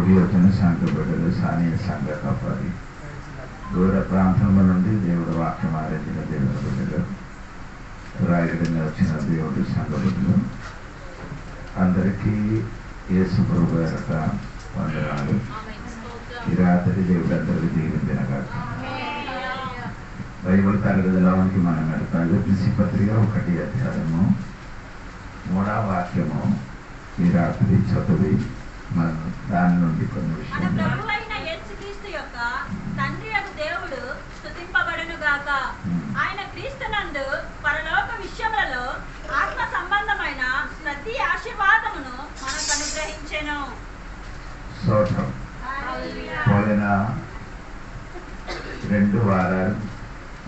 కూడి వచ్చిన సంఘ బిడ్డలు, స్థానిక సంఘ కాపాలి, దూర ప్రాంతంలో నుండి దేవుడు వాక్యం ఆరాధించిన దేవుని బిడ్డలు, రాయగడంగా వచ్చిన దేవుడు సంఘ బిడ్డలు అందరికీ యేసు ప్రభు పేరట వందనాలు. ఈ రాత్రి దేవుడు అందరికీ దీవించినగా. బైబిల్ తరగతిలోనికి మనం వెళ్తాం. ఎఫెసీ పత్రిక 1వ అధ్యాయము 3వ వాక్యము ఈ రాత్రి చదివి మనం దాని నుండి కొన్ని విషయాలు. దేవుడు స్తుతింపబడును గాక. ఆయన క్రీస్తునందు పరలోక విషయములలో ఆత్మ సంబంధమైన ప్రతి ఆశీర్వాదమును మనకు అనుగ్రహించెను. స్తోత్రం. పోయిన 2 వారాలు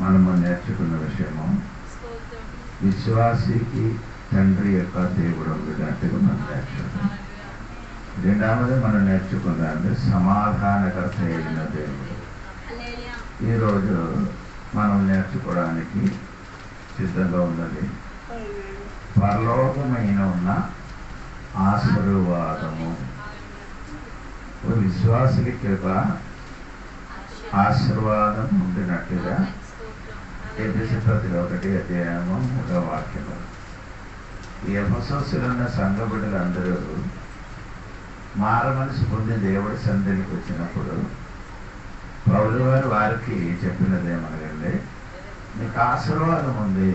మనము నేర్చుకున్న విషయము విశ్వాసికి తండ్రి యొక్క దేవుడు ఉన్నట్టుగా మనం నేర్చుకున్నాం. రెండవది మనం నేర్చుకున్నాం సమాధానకర్త అయిన దేవుడు. ఈరోజు మనం నేర్చుకోవడానికి సిద్ధంగా ఉన్నది పరలోకమైన ఉన్న ఆశీర్వాదము. విశ్వాసులకి ఒక ఆశీర్వాదం ఉండినట్టుగా ఎఫెసీ పత్రిక 1వ అధ్యాయము 3వ వాక్యము. ఈ ఎఫెసీయులో ఉన్న సంఘ బిడ్డలందరూ మారమనసు పొంది దేవుడి సన్నిధికి వచ్చినప్పుడు పౌలు గారు వారికి చెప్పినది ఏమనగండి, మీకు ఆశీర్వాదం ఉంది,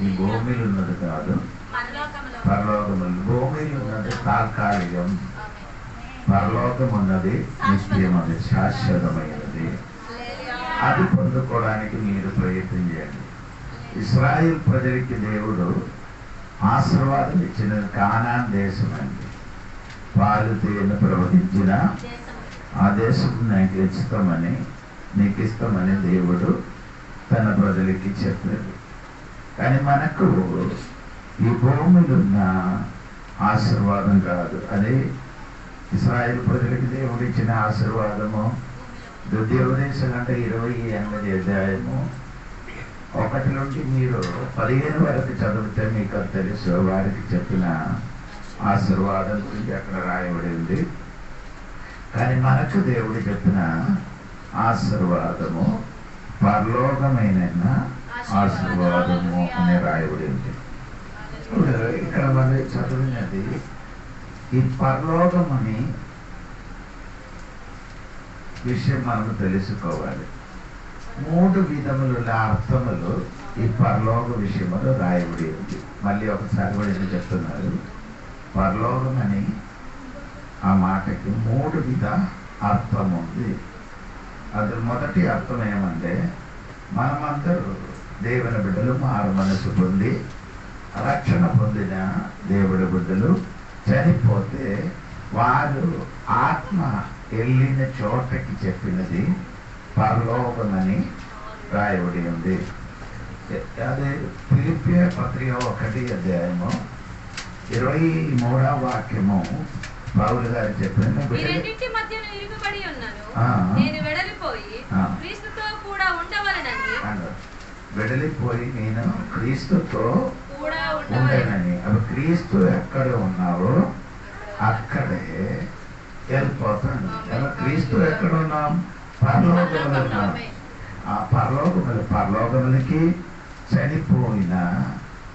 ఈ భూమిలో ఉన్నది కాదు, పరలోకము. భూమిలో ఉన్నది తాత్కాలికం, పరలోకం ఉన్నది నిత్యమది, శాశ్వతమైనది. అది పొందుకోవడానికి మీరు ప్రయత్నం చేయండి. ఇశ్రాయేల్ ప్రజలకి దేవుడు ఆశీర్వాదం ఇచ్చిన కానాన్ దేశం అండి. పాలు తేనె ప్రవహించిన ఆ దేశం నీకు ఇస్తామని దేవుడు తన ప్రజలకి చెప్పాడు. కానీ మనకు ఈ భూమిలో ఉన్న ఆశీర్వాదం కాదు, అదే ఇశ్రాయేల్ ప్రజలకి దేవుడు ఇచ్చిన ఆశీర్వాదము. ద్వితీయోపదేశం అంటే 28వ అధ్యాయము 1 నుండి మీరు 15 వరకు చదివితే మీకు తెలుసు. వారికి చెప్పిన ఆశీర్వాదం గురించి అక్కడ రాయబడి ఉంది. కానీ మనకు దేవుడు చెప్పిన ఆశీర్వాదము పరలోకమైన ఆశీర్వాదము అని రాయబడి ఉంది. ఇక్కడ మనం చదివినది ఈ పరలోకం అని విషయం మనం తెలుసుకోవాలి. 3 విధముల అర్థములు ఈ పరలోక విషయంలో రాయబడి ఉంది. మళ్ళీ ఒకసారి కూడా ఎందుకు చెప్తున్నారు, పరలోకం అని ఆ మాటకి 3 విధ అర్థం ఉంది. అది మొదటి అర్థం ఏమంటే, మనమందరూ దేవుని బిడ్డలు మారు మనసు పొంది రక్షణ పొందిన దేవుడి బిడ్డలు చనిపోతే వారు ఆత్మ వెళ్ళిన చోటకి చెప్పినది పరలోకమని రాయబడి ఉంది. అదే ఫిలిప్పీ పత్రిక 1వ అధ్యాయము 23వ వాక్యము పౌలు గారు చెప్పిన వెడలిపోయి నేను క్రీస్తుతో ఉండేనని. అప్పుడు క్రీస్తు ఎక్కడ ఉన్నావో అక్కడే వెళ్ళిపోతాను. క్రీస్తు ఎక్కడ ఉన్నాం? పరలోకములు ఉన్నాం. ఆ పరలోకములకి చనిపోయిన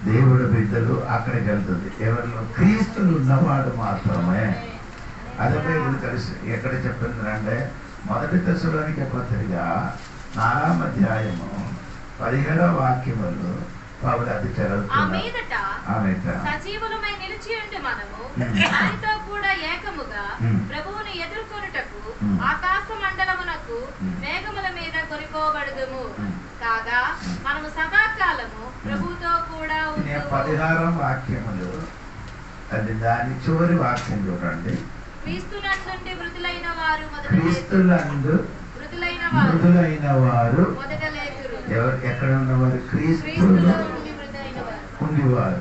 దేవుడి బిడ్డలు అక్కడికి వెళ్తుంది. ఎవరిలో క్రీస్తులు ఉన్నవాడు మాత్రమే. అదే బైబిల్ తెలుసు. ఎక్కడ చెప్పింది అంటే మొదటి దశలోనికి పత్రిక 4వ అధ్యాయము 17వ వాక్యములు పౌలు అది చదువుతున్నాడు. సజీవులమై నిలిచి ఉండి మనము ఆయనతో కూడా ఏకముగా ప్రభువును ఎదుర్కొనుటకు ఆకాశ మండలమునకు మేఘముల మీద కొనిపోబడుదుము. కాగా మనము సదాకాలము ప్రభువుతో కూడా 16వ వాక్యములు అది దాని చివరి వాక్యం చూడండి. క్రీస్తునందు మృతులైన వారు మొదట లేతురు. ఎక్కడ ఉన్నవారు? క్రీస్తులో ఉండేవారు.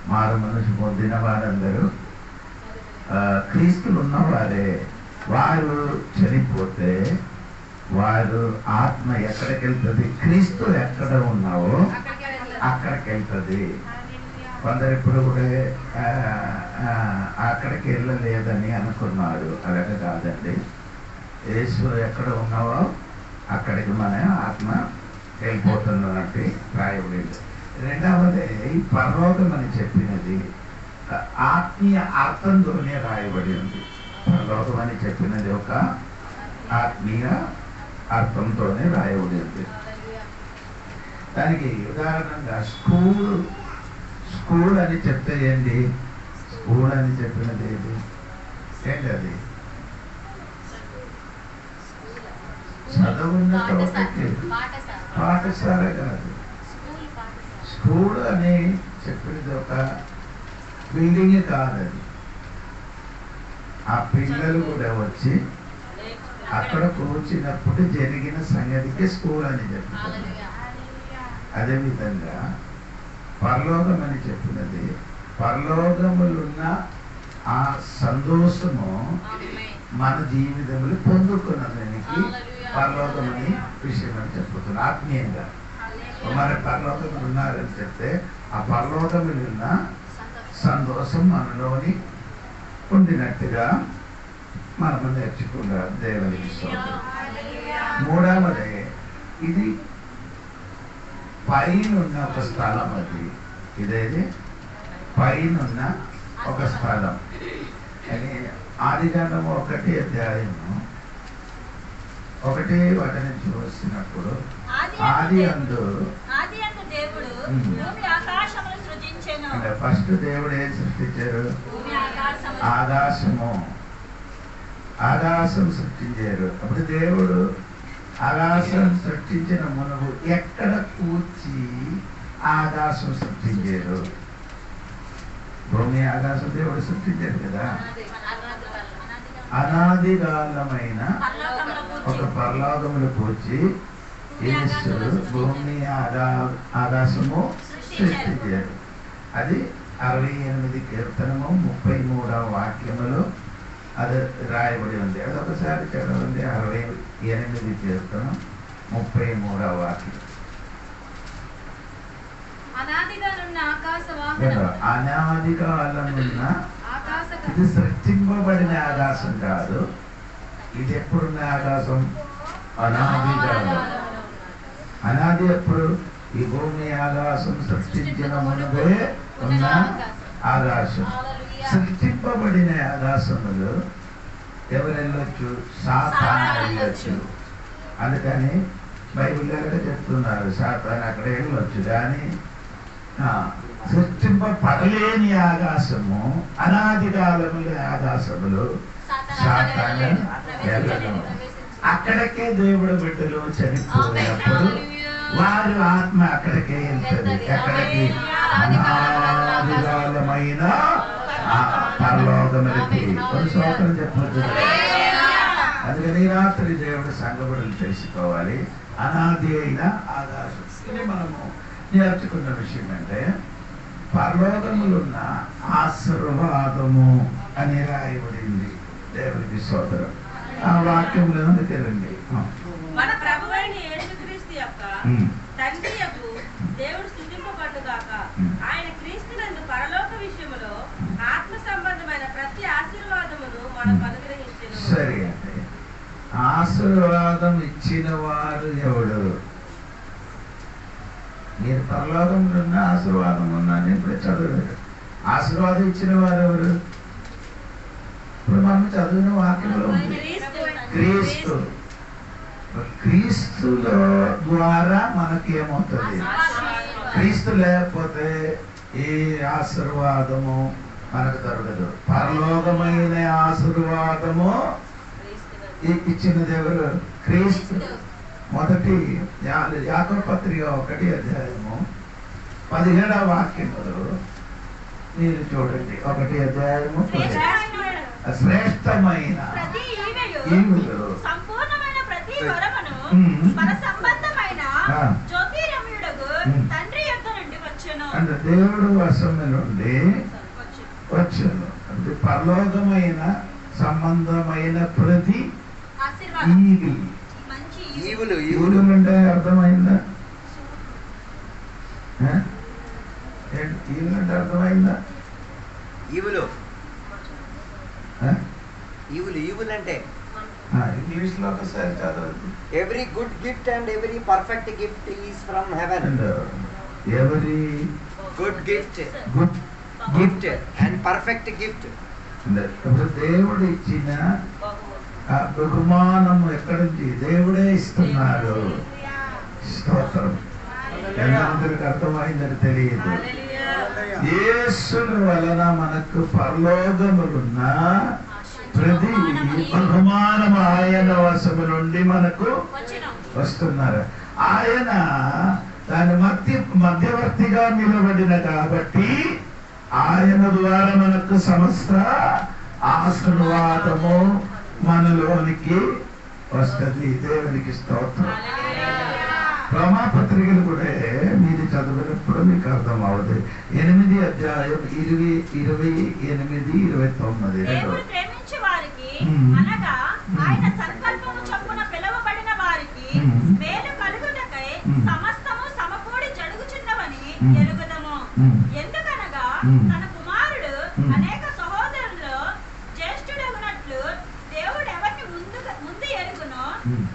మారు మనసు పొందిన వారందరూ క్రీస్తులు ఉన్నవారే. వారు చనిపోతే వారు ఆత్మ ఎక్కడికి వెళ్తుంది? క్రీస్తు ఎక్కడ ఉన్నావో అక్కడికి వెళ్తుంది. కొందరు ఇప్పుడు కూడా అక్కడికి వెళ్ళలేదని అనుకున్నారు. అలాగే కాదండి. యేసు ఎక్కడ ఉన్నావో అక్కడికి మన ఆత్మ వెళ్ళిపోతున్నట్టు రాయబడింది. రెండవది ఈ పరలోకం అని చెప్పినది ఆత్మీయ అర్థంతోనే రాయబడి ఉంది. పరలోకం అని చెప్పినది ఒక ఆత్మీయ అర్థంతోనే రాయబడి ఉంది. దానికి ఉదాహరణగా స్కూల్ అని చెప్తే ఏంటి? స్కూల్ అని చెప్పినది ఏంటి? అది చదువున్న ఒకటి పాఠశాల కాదు. స్కూల్ అని చెప్పినది ఒక బిల్డింగ్ కాదని. ఆ పిల్లలు కూడా వచ్చి అక్కడ కూర్చున్నప్పుడు జరిగిన సంగతికి స్కూల్ అని చెప్తారు. అదేవిధంగా పరలోకం అని చెప్పినది పరలోకములున్న ఆ సంతోషము మన జీవితంలో పొందుకున్నదానికి పరలోకం అని విషయం అని చెప్పుతున్నారు. ఆత్మీయంగా మన పరలోకములు ఉన్నారని చెప్తే ఆ పరలోకములున్న సంతోషం మనలోని ఉండినట్టుగా మనము నేర్చుకున్నారు. దేవునికి స్తోత్రం. మూడవది ఇది పైనున్న ఒక స్థలం. అది ఇదేది పైనున్న ఒక స్థలం అని ఆదికాండము 1 అధ్యాయము 1 వాటిని చూసినప్పుడు ఆది అందు దేవుడు భూమి ఆకాశమును సృజించెను. అంటే ఫస్ట్ దేవుడు ఏం సృష్టించారు? ఆకాశం సృష్టించారు. అప్పుడు దేవుడు ఆకాశం సృష్టించిన మునుగు ఎక్కడ కూర్చి ఆకాశం సృష్టించారు? భూమి ఆకాశం దేవుడు సృష్టించారు కదా. అనాదికాలమైన ఒక పరలోకములు కూర్చి యేసు భూమి ఆకాశము సృష్టించారు. అది 68 కీర్తనము 33వ వాక్యములు అది రాయబడి ఉంది. అది ఒకసారి చదవండి. 68 కీర్తనం 33వ వాక్యం. అనాదికాలమున్న ఇది సృష్టింపబడిన ఆకాశం కాదు. ఇది ఎప్పుడున్న ఆకాశం? అనాదికాలం. అనాది ఎప్పుడు? ఈ భూమి ఆకాశం సృష్టించిన మునుపే ఉన్న ఆకాశం. సృష్టింపబడిన ఆకాశములు ఎవరు వెళ్ళొచ్చు? సాతాను వెళ్ళొచ్చు. అందుకని బైబిల్ చెప్తున్నారు సాతాను అక్కడ వెళ్ళొచ్చు. కానీ సృష్టింపబడలేని ఆకాశము అనాది కాలముల ఆకాశములు సాతాను వెళ్ళడం. అక్కడికే దేవుడు బిడ్డలు చనిపోయినప్పుడు వారి ఆత్మ అక్కడికే వెళ్తుంది. ఎక్కడికి? అనాదికాలమైన పరలోకములకి. కొన్ని స్తోత్రం చెప్పవచ్చు. అందుకని రాత్రి దేవుడు సంఘబడులు తెలుసుకోవాలి. అనాది అయిన ఆకాశం. మనము నేర్చుకున్న విషయం అంటే పరలోకములున్న ఆశీర్వాదము అని రాయబడింది. దేవుడికి స్తోత్రం. ఆ వాక్యంలో తెలియండి. మన ప్రభువైన యేసుక్రీస్తు యొక్క తండ్రి యొక్క దేవుడు స్తుతింపబడుగాక. ఆయన క్రీస్తునందు పరలోక విషయములో ఆత్మ సంబంధమైన ప్రతి ఆశీర్వాదమును మనకు అనుగ్రహించెను. సరే అండి. ఆశీర్వాదం ఇచ్చిన వారు ఎవడు? మీరు పరలోకంలో ఉన్న ఆశీర్వాదం ఉన్నాను ఇప్పుడే చదవలేదు. ఆశీర్వాదం ఇచ్చిన వారు ఎవరు? ఇప్పుడు మనం చదివిన వాక్యంలో ఉంది క్రీస్తు. క్రీస్తులో ద్వారా మనకి ఏమవుతుంది? క్రీస్తు లేకపోతే ఏ ఆశీర్వాదము మనకు దొరకదు. పరలోకమైన ఆశీర్వాదము ఇచ్చిన దేవుడు క్రీస్తు. మొదటి యాకోబు పత్రిక 1 అధ్యాయము 17వ వాక్యములు మీరు చూడండి. 1 అధ్యాయము శ్రేష్టమైన ఈవులు సంపూర్ణమైన ప్రతి వరమును పరసంబంధమైన జ్యోతిర్మయుడగు తండ్రి యొద్ద నుండి వచ్చెను. అంటే దేవుడు వశము నుండి వచ్చెను. అంటే పరలోకమైన సంబంధమైన ప్రతి ఈవులు అంటే అర్థమైందా? ఈవిల్ అంటే అర్థమైందా? ఈవులు ఈవులు అంటే ఇంగ్లీష్ లో ఒకసారి చదవద్దు. Every good gift and every perfect gift is from heaven. Every good gift good gift and perfect gift. ఇప్పుడు దేవుడు ఇచ్చిన బహుమానం ఎక్కడి నుంచి? దేవుడే ఇస్తున్నాడు. స్తోత్రం. ఎంతమందికి అర్థమైందని తెలియదు. యేసుని వలన మనకు పరలోకములున్న ప్రతి బహుమానం ఆయన వశము నుండి మనకు వస్తున్నారు. ఆయన దాని మధ్యవర్తిగా నిలబడిన కాబట్టి ఆయన ద్వారా మనకు సమస్త ఆశీర్వాదము మనలోనికి వస్తుంది. దేవునికి స్తోత్రం. రోమాపత్రికలు కూడా మీరు చదివినప్పుడు మీకు అర్థం అవుతుంది. 8 అధ్యాయం 28, 29. దేవుడు ప్రేమించే వారికి అనగా ఆయన సంకల్పము చొప్పున పిలువబడిన వారికి మేలు కలుగుటకై సమస్తము సమకూడి జరుగుచున్నవని ఎరుగుదము. ఎందుకనగా తన కుమారుడు అనేక సహోదరుల్లో జ్యేష్ఠుడగునట్లు దేవుడు ఎవరిని ముందు ఎరుగునో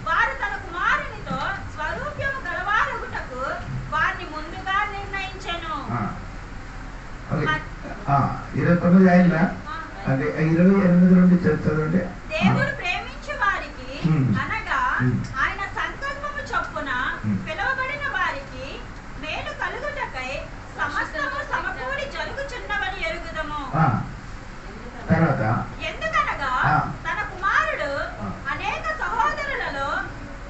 వారు తన కుమారునితో స్వరూప్యము గలవారగుటకు వారిని ముందుగా నిర్ణయించెను. 29 అయిందా? అదే 28 నుండి చదవండి. దేవుడు ప్రేమించే వారికి అనగా ఆయన సంకల్పము చొప్పున పిలువబడిన వారికి మేలు కలుగుటకై సమస్తము సమకూడి జరుగుచున్నవని ఎరుగుదము. తర్వాత ఎందుకనగా తన కుమారుడు అనేక సహోదరులలో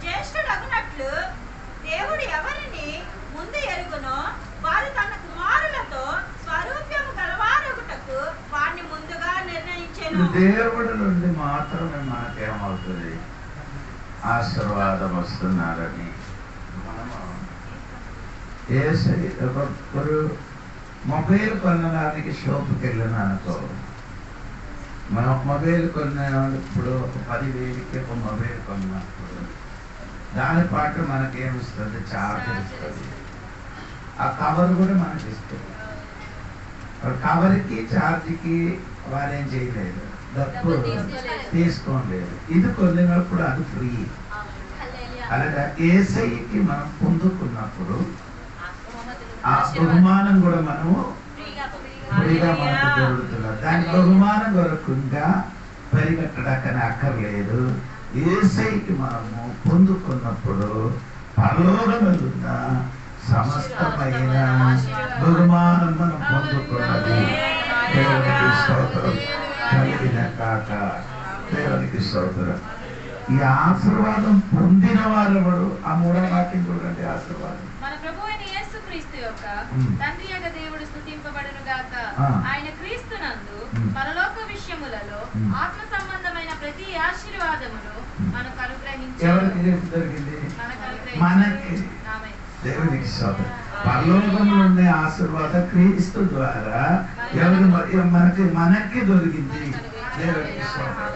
జ్యేష్ఠుడగునట్లు దేవుడు ఎవరిని ముందు ఎరుగునో వారు తన కుమారులతో స్వరూప్యము గలవారగుటకు వారిని ముందుగా నిర్ణయించెను. దేవుడి నుండి మాత్రమే మనకేమవుతుంది? ఆశీర్వాదం వస్తున్నారని. మనము ఒకరు మొబైల్ కొనడానికి షాప్కి వెళ్ళినా అనుకో, మనం మొబైల్ కొన్నప్పుడు 10,000కి ఒక మొబైల్ కొన్నప్పుడు దాని పాటు మనకేమిస్తుంది? ఛార్జ్ ఇస్తుంది. ఆ కవర్ కూడా మనకి ఇస్తుంది. కవర్కి ఛార్జ్కి వారేం చేయలేదు, డబ్బు తీసుకోలేదు. ఇది కొనినప్పుడు అది ఫ్రీ. అలాగే యేసయ్యకి మనం పొందుకున్నప్పుడు ఆ బహుమానం కూడా మనము ఫ్రీగా మనకు దొరుకుతున్నారు. దాని బహుమానం కొరకు ఇంకా పరిగెట్టడాకని అక్కర్లేదు. యేసయ్యకి మనము పొందుకున్నప్పుడు పరలోకమున్న సమస్తమైన బహుమానం మనం పొందుకున్నది. దేవునికి స్తోత్రం కలిగిన కాక. దేవునికి స్తోత్రం. ఈ ఆశీర్వాదం పొందిన వారెవరు? ఆ 3వ వాక్యం చూడండి. ఆశీర్వాదం మన ప్రభువైన యేసుక్రీస్తు యొక్క తండ్రి యొక్క దేవుడు స్తుతింపబడును గాక. ఆయన క్రీస్తునందు పరలోక విషయములలో ఆత్మ సంబంధమైన ప్రతి ఆశీర్వాదమును మనకు అనుగ్రహించాడు. ఎవరికి దొరికింది? మనకి. దేవునికి స్తోత్రం. పరలోకంలో ఉండే ఆశీర్వాదం క్రీస్తు ద్వారా మనకి దొరికింది. దేవునికి స్తోత్రం.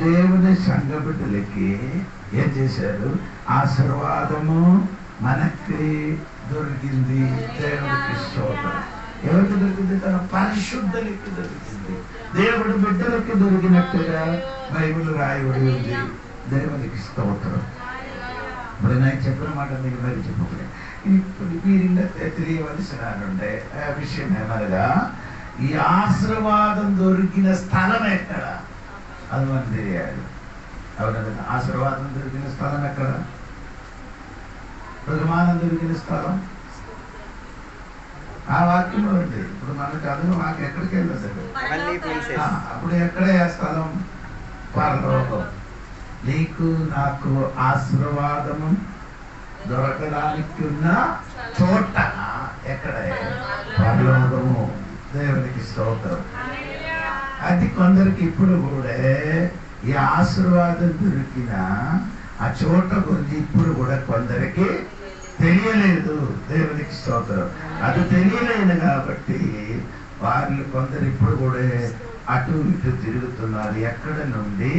దేవుని సంఘ బిడ్డలకి ఏం చేశారు? ఆశీర్వాదము మనకి దొరికింది. దేవునికి స్తోత్రం. ఎవరికి దొరికింది? తన పరిశుద్ధులకి దొరికింది. దేవుడు బిడ్డలకి దొరికినట్టుగా బైబిల్ రాయబడి ఉంది. దేవునికి స్తోత్రం. ఇప్పుడు నేను చెప్పిన మాట మీకు మరి చెప్పకూడదు. ఇప్పుడు మీరు తెలియవలసిన విషయం ఏమనగా, ఈ ఆశీర్వాదం దొరికిన స్థలం ఎక్కడ? అది మనం తెలియాలి. అవునా? ఆశీర్వాదం దొరికిన స్థలం ఎక్కడ? బహుమానం దొరికిన స్థలం ఆ వాక్యంలో ఉంది. ఇప్పుడు మనం చదువు వాక్యం ఎక్కడికి వెళ్ళదు. అప్పుడు ఎక్కడే ఆ స్థలం? పరలోకం. నీకు నాకు ఆశీర్వాదము దొరకడానికి ఉన్న చోట ఎక్కడే? పరలోకము. దేవునికి స్తోత్రం. అది కొందరికి ఇప్పుడు కూడా ఈ ఆశీర్వాదం దొరికిన ఆ చోట గురించి ఇప్పుడు కూడా కొందరికి తెలియలేదు. దేవునికి స్తోత్రం. అది తెలియలేదు కాబట్టి వాళ్ళు కొందరు ఇప్పుడు కూడా అటు ఇటు తిరుగుతున్నారు. ఎక్కడ నుండి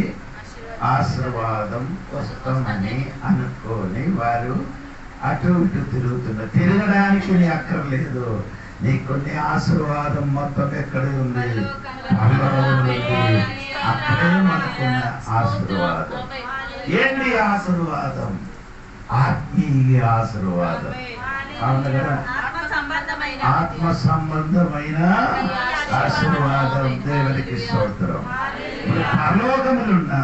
ఆశీర్వాదం వస్తామని అనుకొని వారు అటు ఇటు తిరుగుతున్నారు. తిరగడానికి నీ అక్కర్లేదు. నీకున్న ఆశీర్వాదం మొత్తం ఎక్కడ ఉంది? పరలోకంలో ఉంది. అక్కడే మనకున్న ఆశీర్వాదం. ఏంటి ఆశీర్వాదం? ఆత్మీయ ఆశీర్వాదం. అవును కదా? ఆత్మ సంబంధమైన ఆశీర్వాదం. దేవునికి స్తోత్రం. పరలోకములున్న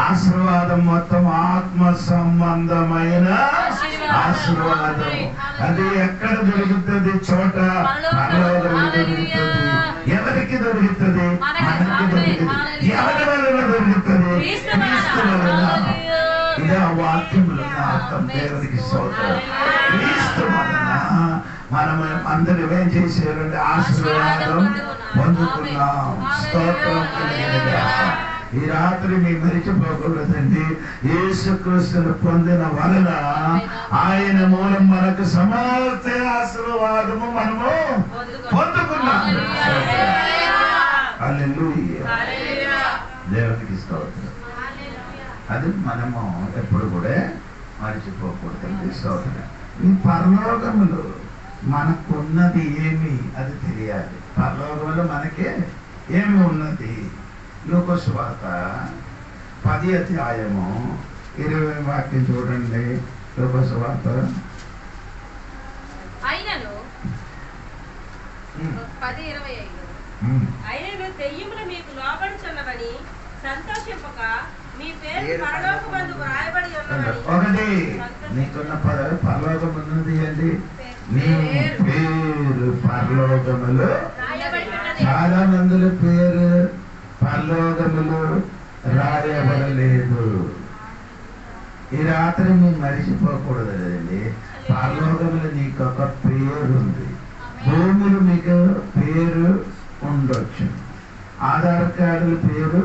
ఆశీర్వాదం మొత్తం ఆత్మ సంబంధమైన ఆశీర్వాదం. అది ఎక్కడ దొరుకుతుంది? చోట పరలోకంలో దొరుకుతుంది. ఎవరికి దొరుకుతుంది? మనకి దొరుకుతుంది. ఎవరి వలన దొరుకుతుంది? క్రీస్తు వలన. ఇదే ఆ వాక్యంలో అర్థం. దేవునికి స్తోత్రం. క్రీస్తు వలన మనం అందరూ ఏం చేశారంటే ఆశీర్వాదం పొందుకున్నాం. స్తోత్రం. ఈ రాత్రి మీ మరిచిపోకూడదండి. యేసుక్రీస్తును పొందిన వలన ఆయన మూలం మనకు సమర్థ ఆశీర్వాదము మనము పొందుకున్నాం. హల్లెలూయా. దేవునికి స్తోత్రం. అది మనము ఎప్పుడు కూడా మరిచిపోకూడదండి. స్తోత్రం. ఈ పరలోకములు మనకున్నది ఏమి అది తెలియాలి. పరలోకంలో మనకి ఏమి ఉన్నది? లూకా సువార్త 10వ అధ్యాయము 20వ వాక్యం చూడండి. లూకా సువార్త అయినను 10:25 అయినను దెయ్యములు మీకు లోబడుచున్నవని సంతోషింపక మీ పేరు పరలోకమందు వ్రాయబడి ఉన్నవని. ఒకటి నీకున్న పరలోకం ఉన్నది అండి. నీ పేరు పరలోకములో. చాలా మందుల పేరు పరలోకములో రాయబడలేదు. ఈ రాత్రి మీరు మరిచిపోకూడదు కదండి. పరలోకములో నీకు ఒక పేరు ఉంది. భూమిలో మీకు పేరు ఉండొచ్చు, ఆధార్ కార్డుల పేరు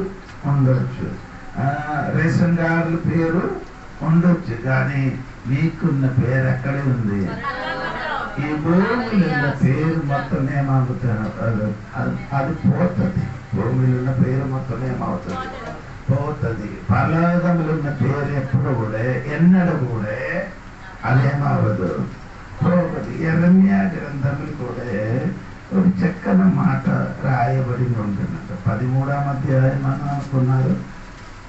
ఉండొచ్చు, రేషన్ కార్డుల పేరు ఉండొచ్చు, కానీ మీకున్న పేరు ఎక్కడే ఉంది? ఈ భూమిలో ఉన్న పేరు మొత్తం ఏమవుతాను? అది పోతుంది. భూమిలో ఉన్న పేరు మొత్తం ఏమవుతుంది? పోతుంది. పరలోకములో ఉన్న పేరు ఎప్పుడు కూడా ఎన్నడూ కూడా అదేమవ్వదు, పోతుంది. యెరెమీయా గ్రంథములు కూడా ఒక చక్కని మాట రాయబడి ఉంటుందంట. 13వ అధ్యాయం అని అనుకున్నారు,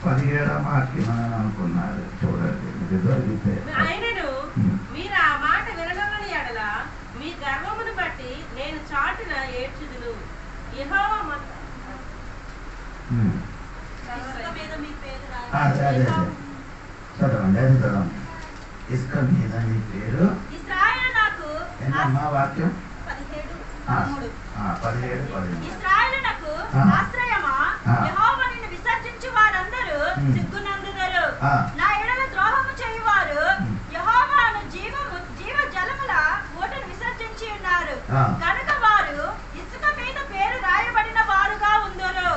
17వ వాక్యం అని అనుకున్నారు. చూడండి, మీకు దొరికితే. ఆయనను మీరు ఆ మాట వినగలని ఎడల మీ గర్వమును బట్టి నేను చాటున ఏడ్చుదును. యెహోవా చదవండి, అది చదవండి. ఇసుక మీద నీ పేరు. ఇశ్రాయేలు నాకు ఏంటమ్మా వాక్యం? 17:13. ఇశ్రాయేలునకు ఆశ్రయమా, యెహోవా నిన్ను విసర్జించు వారందరూ సిగ్గునందుదరు. నా ఎడల ద్రోహము చేయువారు యెహోవాను జీవ జలముల ఊటను విసర్జించి ఉన్నారు కనుక వారు ఇసుక మీద పేరు రాయబడిన వారుగా ఉందరు.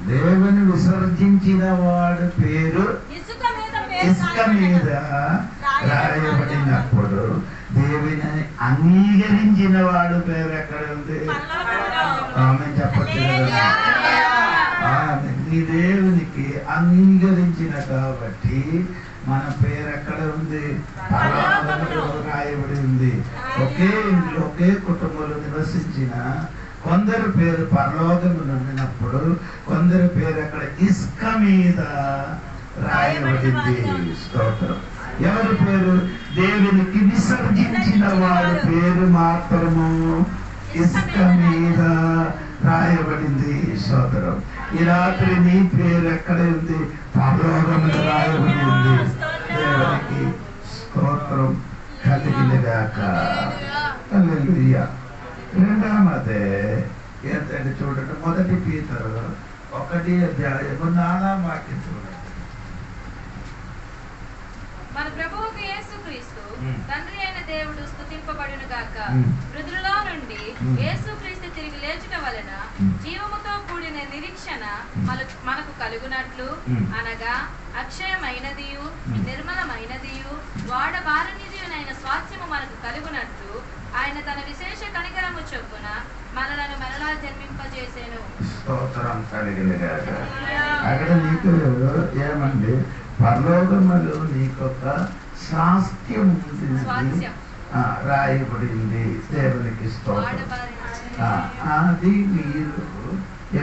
దేవుని విసర్జించిన వాడు పేరు ఇసుక మీద రాయబడినప్పుడు దేవుని అంగీకరించిన వాడు పేరు ఎక్కడ ఉంది? ఆమె చెప్పట్లేదు. నీ దేవునికి అంగీకరించిన కాబట్టి మన పేరు ఎక్కడ ఉంది? పరలోకములో రాయబడి ఉంది. ఒకే ఇంట్లో ఒకే కుటుంబంలో నివసించిన కొందరు పేరు పరలోకములో ఉండినప్పుడు కొందరు పేరు అక్కడ ఇసుక మీద రాయబడింది. స్తోత్రం. ఎవరి పేరు? దేవునికి విసర్జించిన వారి పేరు మాత్రము ఇసుక మీద రాయబడింది. స్తోత్రం. ఈ రాత్రి నీ పేరు ఎక్కడ ఉంది? పరలోకములో రాయబడి ఉంది. దేవునికి స్తోత్రం కలిగినగాక. హల్లెలూయా. రెండవది ఏంటంటే చూడండి, 1 పీతరు 1వ అధ్యాయము 4వ వాక్యం చూడండి. మన ప్రభువుకు యేసుక్రీస్తు తండ్రి అయిన దేవుడు స్తుతింపబడును గాక. మృతులలో నుండి యేసుక్రీస్తు తిరిగి లేచుట వలన జీవముతో కూడిన నిరీక్షణ మనకు కలుగునట్లు, అనగా అక్షయమైనదియు నిర్మలమైనదియు వాడబారనిదియునైన స్వాస్థ్యము మనకు కలుగునట్లు ఆయన తన విశేష కనికరము చొప్పున మనలను మరలా జన్మింపజేసెను. స్తోత్రం కలిగినగాక. అక్కడ నీకు ఏమండి? పరలోకములో నీకొక స్వాస్థ్యం ఉంటుంది. రాయబడింది. దేవునికి స్తోత్రం. అది మీరు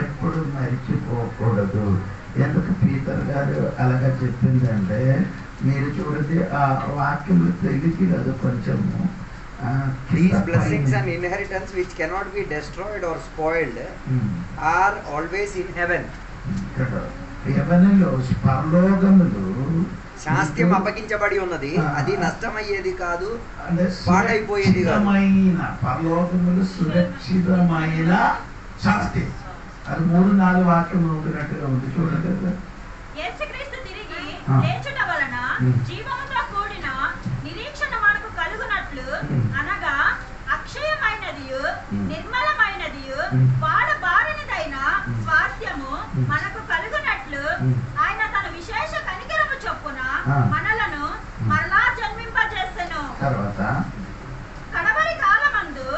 ఎప్పుడు మరిచిపోకూడదు. ఎందుకు పీతర్ గారు అలాగా చెప్పిందంటే, మీరు చూడండి ఆ వాక్యం తెలిసి కదా కొంచెము. These blessings and inheritance which cannot be destroyed or spoiled are always in heaven. హెవెన్లో పరలోకములు శాస్త్యం అప్పగించబడి ఉన్నది, అది నష్టమయ్యేది కాదు, పాడైపోయేది కాదు. పరలోకములు సురక్షితమైన శాస్త్యం. అది 3-4 వాక్యం ఉంటున్నట్టుగా ఉంది చూడండి. యేసుక్రీస్తు తిరిగి లేచుట వలన జీవముతో కూడిన నిరీక్షణ మనకు కలుగునట్లు, అనగా అక్షయమైనదియు నిర్మలమైనదియు పాడబారనిదైన స్వాస్థ్యము మనకు కలుగునట్లు ఆయన తన విశేష కనికరము చొప్పున మనలను మరలా జన్మింపజేసెను. తర్వాత కడవరి కాలమందు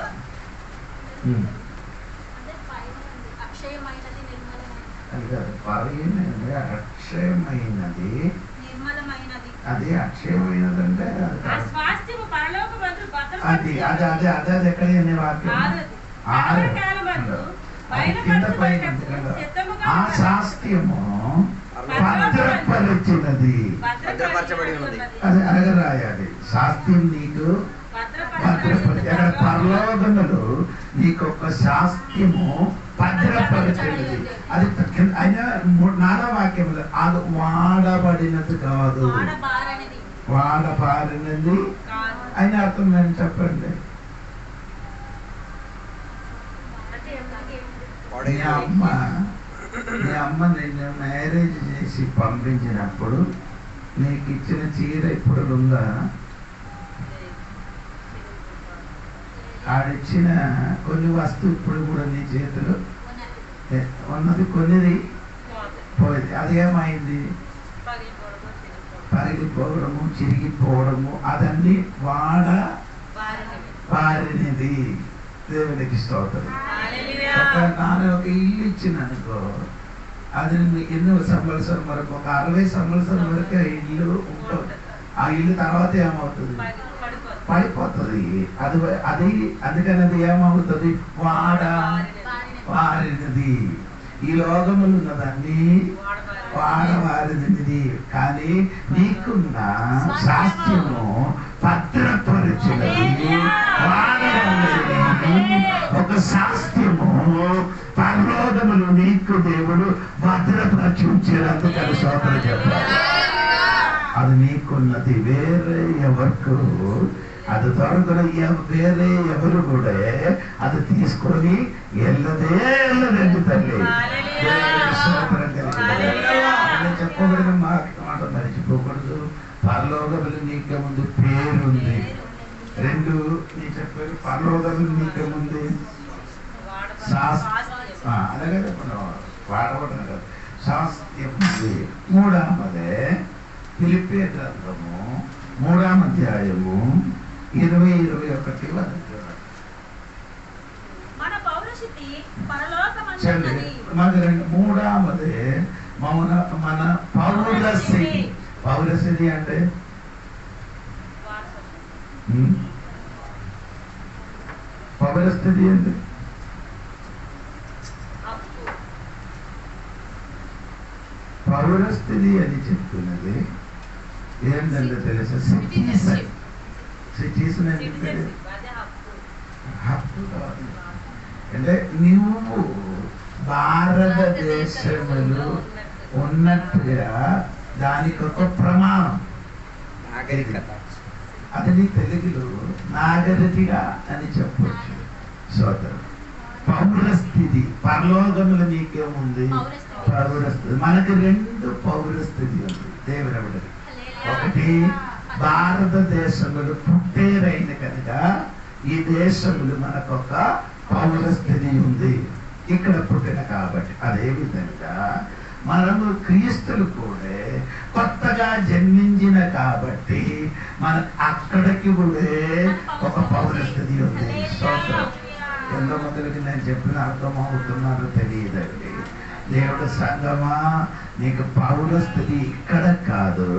అక్షయమైనది అది అక్షయమైనది అంటే అది అదే అదే అది ఎక్కడ వాక్యం ఆ శాస్త్రము భద్రపరిచినది. అది అడగరాయాలి. శాస్త్రం నీకు భద్రపరిచి పరలోకములు నీకు ఒక శాస్త్రము భద్రపరిచినది. అది ఆయన 4వ వాక్యంలో అది వాడబడినది కాదు, వాడబారినది ఆయన అర్థం నేను చెప్పండి. మీ అమ్మ నిన్ను మ్యారేజ్ చేసి పంపించినప్పుడు నీకు ఇచ్చిన చీర ఇప్పుడు ఉందా? ఆడిచ్చిన కొన్ని వస్తువు ఇప్పుడు కూడా నీ చేతిలో ఉన్నది, కొన్నిది పోయింది. అదేమైంది? పగిలిపోవడము, చిరిగిపోవడము, అదన్నీ వాడబారినది. దేవునికి స్తోత్రం. నాన్న ఒక ఇల్లు ఇచ్చిననుకో, అది ఎన్నో సంవత్సరం వరకు, ఒక 60 సంవత్సరం వరకు ఆ ఇల్లు ఉంటుంది. ఆ ఇల్లు తర్వాత ఏమవుతుంది? పడిపోతుంది. అది అందుకని అది ఏమవుతుంది? వాడినది. ఈ లోకములు ఉన్నదాన్ని వాడవారినది. కానీ నీకున్న శాస్త్రము భద్రపరిచినది, వాడవారినది. ఒక శాస్త్రము పరలోకములు నీకు దేవుడు భద్రపరిచి ఉంచేందుకు స్తోత్రం చెప్పాలి. అది నీకున్నది, వేరే ఎవరికి అది దొరకదు. వేరే ఎవరు కూడా అది తీసుకొని వెళ్ళదండి తల్లి. చెప్పబడిన మాట మర్చిపోకూడదు. పరలోకములు నీకే ముందు పేరుంది. 2 నీ చెప్పారు, పరలోకములు నీకే ముందు అలాగే వాడబడిన కదా శాస్త్రం ఉంది. 3వదే ఫిలిప్పీ గ్రంథము 3వ అధ్యాయము 20-21 వరకు. మాకు 3వదే మన పౌరస్థితి. పౌరస్థితి అంటే పౌరస్థితి అంటే పౌరస్థితి అని చెప్తున్నది ఏంటంటే తెలుసా? సిటిజన్ హక్కు కాదు. అంటే నువ్వు భారతదేశంలో ఉన్నట్టుగా దానికి ఒక ప్రమాణం, నాగరికత. అది నీ తెలుగులో నాగరికత అని చెప్పొచ్చు. సోదరు, పౌరస్థితి. పరలోకములు నీకేముంది? పౌరస్థితి. మనకు 2 పౌరస్థితి ఉంది దేవుని బిడ్డలు. ఒకటి భారతదేశములు పుట్టేరైన కనుక ఈ దేశములు మనకొక పౌరస్థితి ఉంది, ఇక్కడ పుట్టిన కాబట్టి. అదే విధంగా మనము క్రీస్తులు కూడా కొత్తగా జన్మించిన కాబట్టి మనకు అక్కడికి కూడా ఒక పౌరస్థితి ఉంది. ఎంతో మందికి నేను చెప్పిన అర్థం అవుతున్నారో తెలియదండి. దేవుడు సంగమా, నీకు పౌరస్థితి ఇక్కడ కాదు.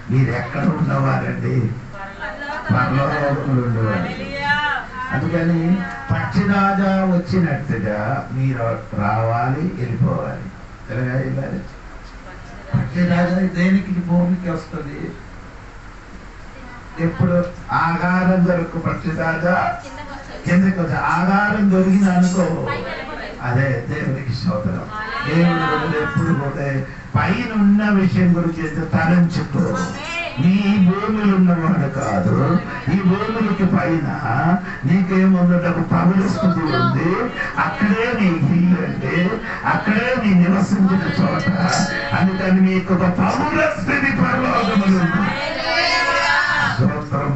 మీరు ఎక్కడ ఉన్నవారండి? పరలోకములు ఉండేవారు. అందుకని పక్షిరాజా వచ్చినట్టుగా మీరు రావాలి, వెళ్ళిపోవాలి. ఎలాగా వెళ్ళాలి? పక్షిరాజా దేనికి భూమికి వస్తుంది? ఎప్పుడు ఆహారం దొరకు పక్షిరాజా కిందకి వచ్చి ఆహారం దొరికిన అనుకో, అదే దేవునికి స్తోత్రం. దేవుడు ఎప్పుడు పోతే పైన ఉన్న విషయం గురించి తలంచుకో. నీ భూమిలో ఉన్నవాడు కాదు, ఈ భూములకి పైన నీకేముందటకు పౌరస్థితి ఉంది. అక్కడే నీ ఇల్లు అంటే, అక్కడే నీ నివసించిన చోట. అందుకని మీకు ఒక పౌరస్థితి పరలోకములు స్తోత్రం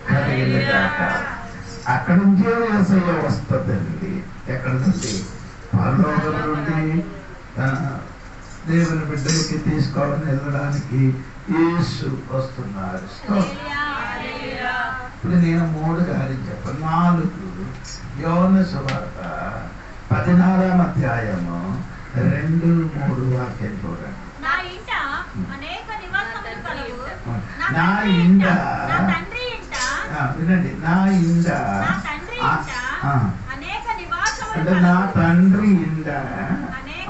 కలిగింది కాక. అక్కడ నుంచే యేసయ్య వస్తుందండి. ఎక్కడ నుండి? పరలోకం నుండి దేవుని బిడ్డలకి తీసుకోవాలని వెళ్ళడానికి యేసు వస్తున్నారు. ఇప్పుడు నేను 3 కార్యం చెప్పాను. 4 యోహాను సువార్త 14వ అధ్యాయము 2-3 వాక్యం చూడండి. నా ఇంట అనేక నివాసములు కలవు. నా ఇంట నా తండ్రి ఇంట వినండి, నా ఇంట అనేక నివాసములు అంటే నా తండ్రి ఇంట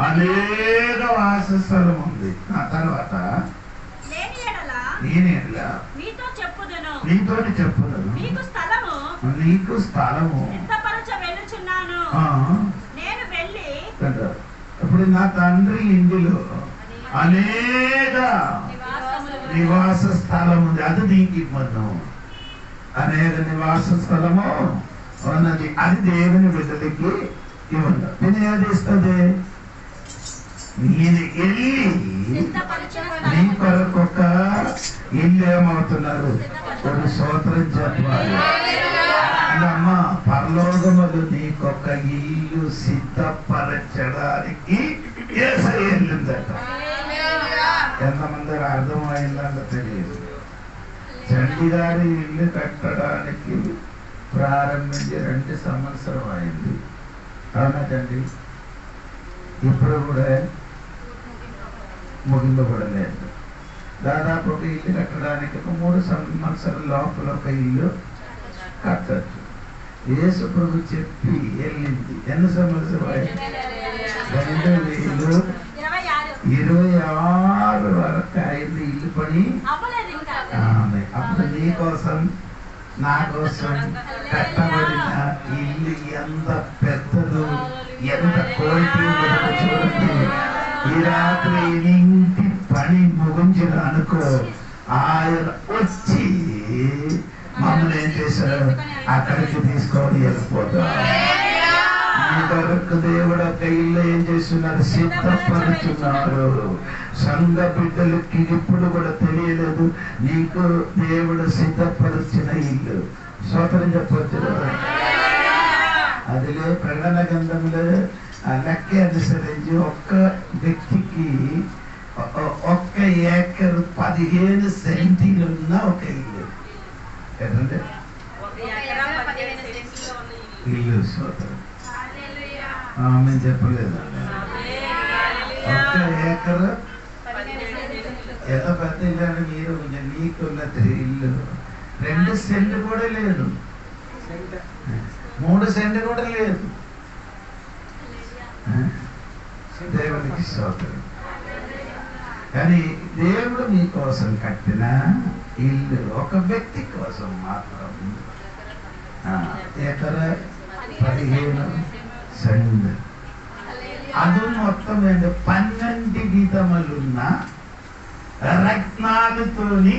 అనేక వాసస్థలం ఉంది. ఆ తర్వాత నీతో చెప్పుదును, నీకు స్థలము సిద్ధపరచ వెళ్ళుచున్నాను. నేను వెళ్ళి ఇప్పుడు నా తండ్రి ఇంటిలో అనేక నివాస స్థలం ఉంది. అది నీకు ఇవ్వను. అనేక నివాస స్థలము ఉన్నది, అది దేవుని బిడ్డలకి ఇవ్వను. నేను ఏది ఇస్తుంది? నేను వెళ్ళి నీ కొరకు ఒక ఇల్లు ఏమవుతున్నారు ఒక స్తోత్రం చెప్పాలి. అమ్మ పరలోకములు నీకొక ఇల్లు సిద్ధపరచడానికి యేసయ్య వెళ్ళిందట. ఎంతమంది అర్థమైందంటే తెలియదు. చండి గారి ఇల్లు కట్టడానికి ప్రారంభించి 2 సంవత్సరం అయింది. అవునా చండి? ఇప్పుడు కూడా ముగింపబడలేదు. దాదాపు ఒక ఇల్లు కట్టడానికి ఒక 3 సంవత్సరాల లోపల ఒక ఇల్లు కట్టచ్చు. యేసు ప్రభు చెప్పి వెళ్ళింది. ఎన్ని సంవత్సరాలు? 2026 వరకు అయింది ఇల్లు పని. అప్పుడు నీ కోసం నా కోసం కట్టబడిన ఇల్లు ఎంత పెద్దదో, ఎంత కోరిక చూడండి. ఈ రాత్రి ఇంటి పని ముగించిన అనుకో, ఆయన వచ్చి మమ్మల్ని ఏం చేశారు? అక్కడికి తీసుకొని వెళ్ళిపోతాం. మీ కొరకు దేవుడు ఒక ఇల్లు ఏం చేస్తున్నారు? సిద్ధపరుచున్నారు. సంఘ బిడ్డలకి ఇప్పుడు కూడా తెలియలేదు నీకు దేవుడు సిద్ధపరిచిన ఇల్లు. స్తోత్రం చెప్పవచ్చు. అదిలే ప్రకటన గ్రంథంలో లెక్క అనుసరించి ఒక్క వ్యక్తికి 1 ఏకరు 15 సెంటీలు ఉన్న ఒక ఇల్లు. ఏంటంటే ఇల్లు. స్తోత్రం. మేము చెప్పలేదండి. 1 ఏకరు ఎంత పెద్ద ఇల్లు అని మీరు నీకున్న ఇల్లు 2 సెంట్లు కూడా లేదు, 3 సెంట్లు కూడా లేదు. దేవునికి స్తోత్రం. కానీ దేవుడు మీకోసం కట్టిన ఇల్లు ఒక వ్యక్తి కోసం మాత్రం ఎకర 15 సెంట్. అది మొత్తం 12 విధములున్న రత్నాలతోని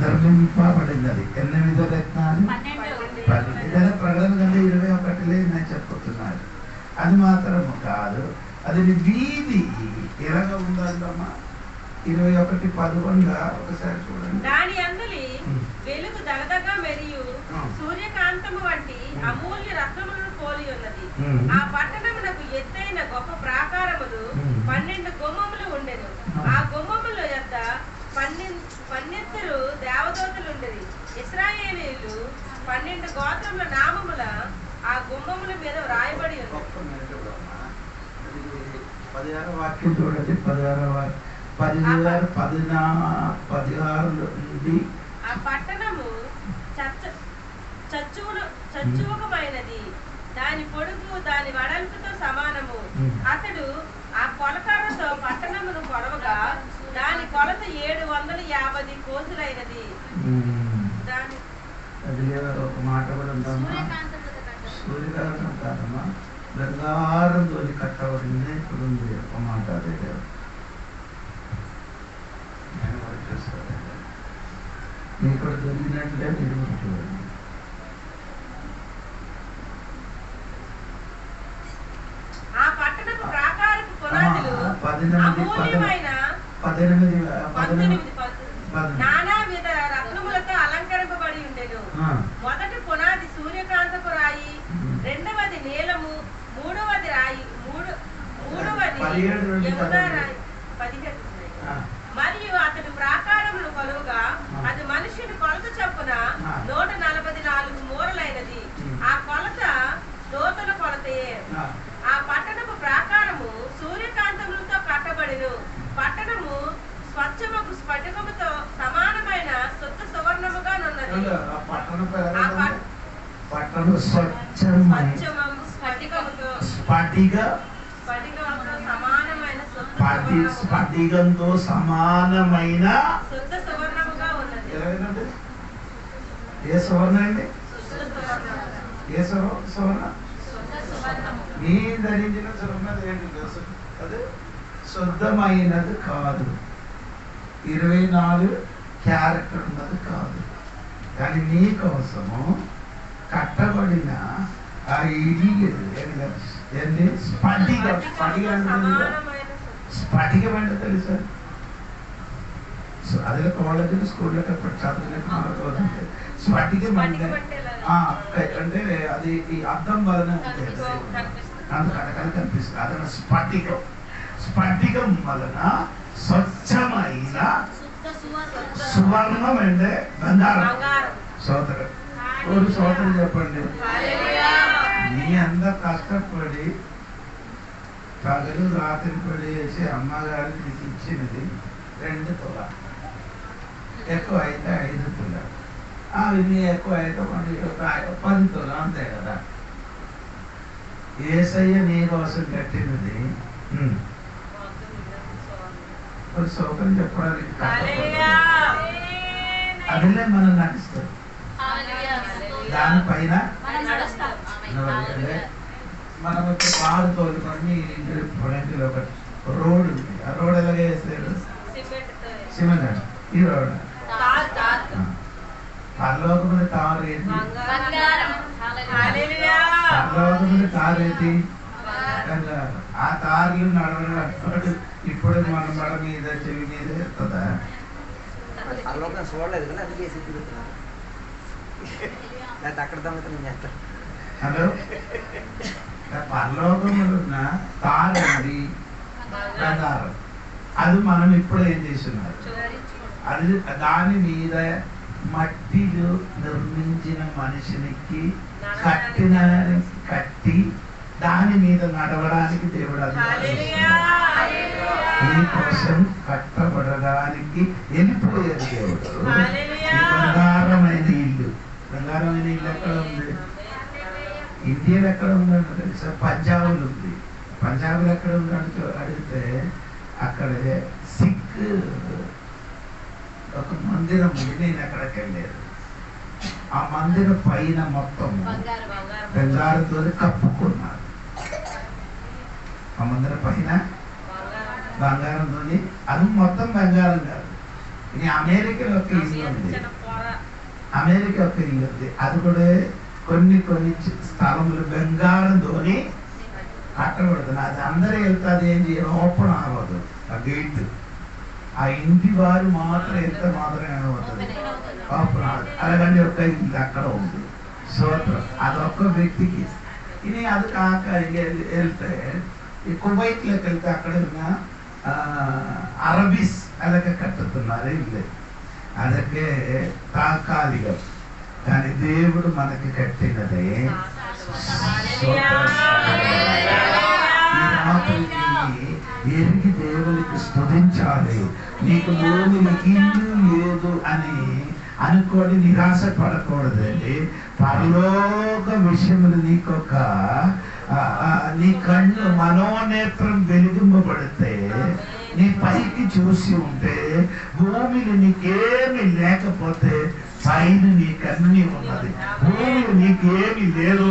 నిర్మింపబడినది. ఎన్ని విధ రత్నాలు? 12. ప్రకటన కంటే 21 నేను చెప్పుతున్నాను. అది మాత్రము కాదు, అది వీధి ఎలాగ ఉందమ్మా? 21:11 ఒకసారి చూడండి. దాని అందులి వెలుగు దగదగా మరియు సూర్యకాంతము వంటి అమూల్య రత్నములను పోలి ఉన్నది. ఆ పట్టణమునకు ఎత్తైన గొప్ప ప్రాకారములు 12 గుమ్మములు ఉండెను. ఆ గుమ్మముల యొద్ద 12 దేవదూతలు ఉండేది. ఇశ్రాయేలీయులు 12 గోత్రముల నామముల ఆ గుమ్మముల మీద రాయబడి ఉంది. 16వ వాక్యం చూడండి. 16 నుండి ఆ పట్టణము చచ్చువకమైనది, దాని పొడుగు దాని వెడల్పుతో సమానము. అతడు ఆ కొలకర్రతో పట్టణమును కొలవగా దాని కొలత 750 కోసులైనది. దాని ఒక మాట కూడా ఉంటామా, సూర్యకాంతం కాదమ్మా, బంగారంతో కట్టబడింది. ఇప్పుడు ఉంది ఒక మాట, అదే నేను కూడా చూస్తాను. మీకు కూడా దొరికినట్లే మీరు కూడా చూడండి. ఆ పట్టణపు ప్రాకారపు పునాదులు 18 నానావిధ రత్నములతో అలంకరింపబడి ఉండెను. మొదటి పునాది సూర్యకాంతపు రాయి, రెండవది నీలము, మూడవది రాయి, మూడవది యమునా రాయి. 17 మరియు అతడు ప్రాకారమును కొలువుగా అది మనుషుని కొలత చొప్పున 144 మూరలైనది. ఆ కొలత దోతల కొలతయే. ఆ పట్టణపు ప్రాకారము సూర్యకాంతములతో కట్టబడిను. పట్టణము స్వచ్ఛముకు స్ఫటికముతో సమానమైన శుద్ధ సువర్ణముగా నున్నది. స్ఫటికంతో సమానమైన శుద్ధ సువర్ణముగా ఉన్నది. ఏ సువర్ణ అండి? ఏ సువర్ణ? నీ ధరించిన సువర్ణది ఏంటి? అది శుద్ధమైనది కాదు, 24 క్యారెట్ ఉన్నది కాదు. కానీ నీ కోసము కట్టబడిన ఆ ఇల్లు ఏంటి? స్ఫటికం అంటే తెలుసా? అదే కాలేజీలు స్కూళ్ళకి చదువులకి మారుతుంది. స్ఫటికం అంటే అది ఈ అర్థం వలన ఉంటుంది, అందుకని కనిపిస్తుంది. అదే స్ఫటికం. స్ఫటికం వలన స్వచ్ఛమైన సువర్ణం అంటే బంగారం. సోదరు ఒక సోదరు చెప్పండి, నీ అందరు కష్టపడి పగలు రాత్రి పడి వేసి అమ్మగారికి నీకు ఇచ్చినది 2 తులాలు, ఎక్కువ అయితే 5 తులాలు, అవి నీ ఎక్కువ అయితే 10 తులాలు, అంతే కదా. యేసయ్య నీ కోసం కట్టినది ఒక సౌకర్యం చెప్పడానికి అదిలే మనం నడుస్తాం, దానిపైన మనం వచ్చి కారు తోలుకొని పొలంకిలో ఒక రోడ్ ఉంది. ఆ రోడ్ ఎలాగే వేస్తారు? సిమెంట్ అండి. ఈ రోడ్ పరలోకముల తారు ఏంటి? పరలోకముల తారు ఏంటి? ఆ తారులు నడవడం ఇప్పుడు మన మడ మీద చెవి మీద ఎత్తుందా? చూడలేదు కదా, అందుకే అక్కడ దొంగతనం చేస్తాను. హలో, పరలోకములున్న తారు అండి బంగారం. అది మనం ఇప్పుడు ఏం చేస్తున్నారు? అది దాని మీద మట్టిలో నిర్మించిన మనిషినికి కట్టి దాని మీద నడవడానికి దేవుడు నీ కోసం కట్టబడడానికి వెళ్ళిపోయేది దేవుడు. బంగారమైన ఇల్లు. బంగారమైన ఇల్లు ఎక్కడ ఉంది? ఇండియాలో ఎక్కడ ఉందంటే తెలుసా? పంజాబ్లో ఉంది. పంజాబ్లో ఎక్కడ ఉందంటే అడిగితే అక్కడే సిక్ ఒక మందిరం ఉంది. నేను ఎక్కడికి వెళ్ళలేదు. ఆ మందిరం పైన మొత్తం బంగారంతో కప్పుకున్నారు. ఆ మందిరం పైన బంగారంతో, అది మొత్తం బంగారం కాదు. ఇది అమెరికాలో ఒక ఇల్లు ఉంది. అమెరికా ఒక ఇల్లు ఉంది. అది కూడా కొన్ని స్థలములు బంగారంతోని కట్టబడుతుంది. అది అందరూ వెళ్తాది, ఏం చేయాలి? ఓపెన్ అవ్వదు ఆ గేట్. ఆ ఇంటి వారు మాత్రం వెళ్తే మాత్రమే అవుతుంది, ఓపెన్ అవ్వదు. అలాగని ఒక ఇల్లు అక్కడ ఉంది. సూత్రం అదొక్క వ్యక్తికి. ఇది అది కాక వెళ్తే ఈ కువైట్లోకి వెళ్తే అక్కడ ఉన్న అరబీస్ అలాగే కట్టుతున్నారు ఇల్లు. అదకే తాత్కాలికం. కానీ దేవుడు మనకి కట్టినదే ఎరిగి దేవునికి స్తుతించాలి. నీకు భూమికి ఇల్లు లేదు అని అనుకోని నిరాశ పడకూడదండి. పరలోక విషయములు నీకొక నీ కళ్ళు మనోనేత్రం వెలిగింపబడితే, నీ పైకి చూసి ఉంటే, భూమిలో నీకేమి లేకపోతే పైన నీకన్నీ ఉన్నది. భూమిలో నీకేమి లేదు,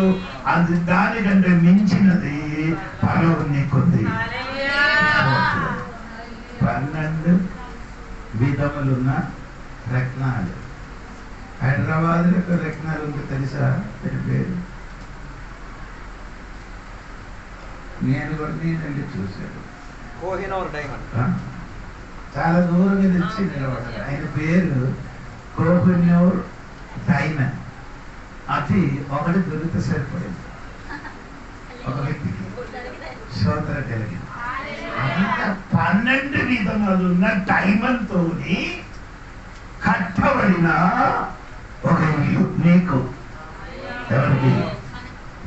అది దానికంటే మించినది పరలోకం నీకుంది. 12 విధములున్న రత్నాలు. హైదరాబాద్ యొక్క రత్నాలు ఉంది తెలుసా? పేరు నేను కూడా నేనండి చూశాను. కోహినూర్ డైమండ్. చాలా దూరంగా తెచ్చి నిలబడ్డాడు. ఆయన పేరు కోహినూర్ డైమండ్. అది ఒకటి దొరికితే సరిపడింది ఒక వ్యక్తికి. స్తోత్రం కలిగింది. 12 విధములున్న డైమండ్ తోని కట్టబడిన ఒక ఇల్లు నీకు. ఎవరికి?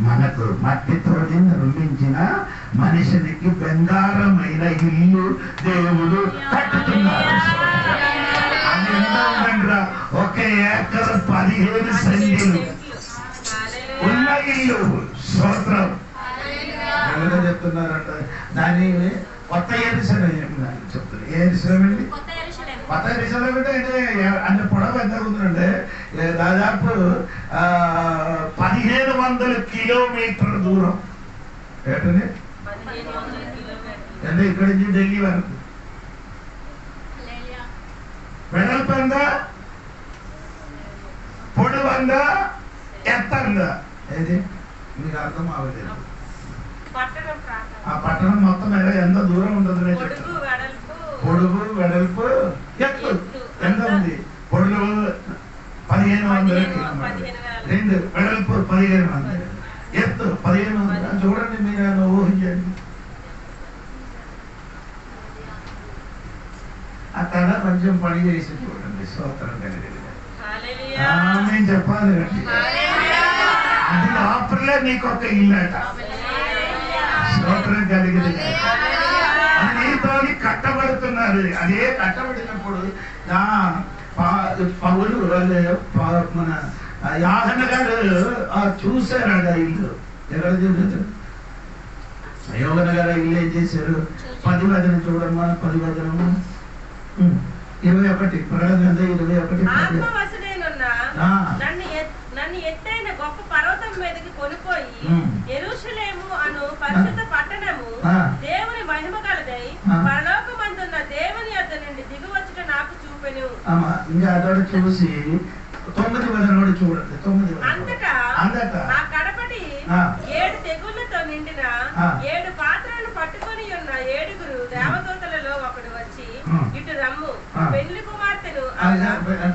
మనకు. మట్టితో నిర్మించిన మనిషికి బంగారమైన ఇల్లు దేవుడు కట్టుతున్నారు. అది ఎంత ఉందంటారా? 1 ఏకర్ 15 సెంటీలు ఉన్న ఇల్లు. స్తోత్రం. ఎవరో చెప్తున్నారంట దాన్ని కొత్త ఎరుసలేము చెప్తారు. ఏ ఎరుసలేం అండి? కొత్త ఎరుసలేం అంటే పొడవు ఎంత ఉందంటే దాదాపు 1500 కిలోమీటర్ల దూరం. ఏంటండి? అంటే ఇక్కడి నుంచి ఢిల్లీ వరకు. వెడల్పు అందా, పొడవు అందా, ఎత్తందా? ఏది మీకు అర్థం అవ్వలేదు. ఆ పట్టణం మొత్తం ఎంత దూరం ఉంటుంది? పొడుగు, వెడల్పు, ఎత్తు ఎంత ఉంది? పొడుగు 1500 కిలోమీటర్లు, 2 వెడల్పు 1500, ఎత్తు 1500. చూడండి, మీరు ఊహించండి. అక్కడ కొంచెం పని చేసి చూడండి. స్తోత్రం కలిగింది. నేను చెప్పాలి కండి, అది లోపలే నీకు ఒక ఇల్లట. స్తోత్రం కలిగింది. నీతో కట్టబడుతున్నారు. అదే కట్టబడినప్పుడు పౌలు మన యాహన గారు చూశారు ఆ ఇల్లు. ఎక్కడ చూసారు? యోగన గారు ఇల్లు ఏం చేశారు? 10 వచనం చూడమ్మా. 10 వచనము 21. ప్రకటన 21. నన్ను ఎత్తైన గొప్ప పర్వతం మీదకి కొనుక్కోయి యెరూషలేము అను పరిశుద్ధ పట్టణము దేవుని మహిమ కలదై పరలోకమందున్న దేవుని యొద్ద నుండి దిగువచ్చుట నాకు చూపెను. ఇంకా అదొకటి చూసి 9 వచనం చూడండి. 9 అంతటా ఆ కడపటి 7 తెగుళ్లతో నిండిన 7 పాత్రలను పట్టుకొని ఉన్న 7 దేవదూతలలో ఒకడు వచ్చి, ఇటు రమ్ము, పెళ్లి కుమార్తెను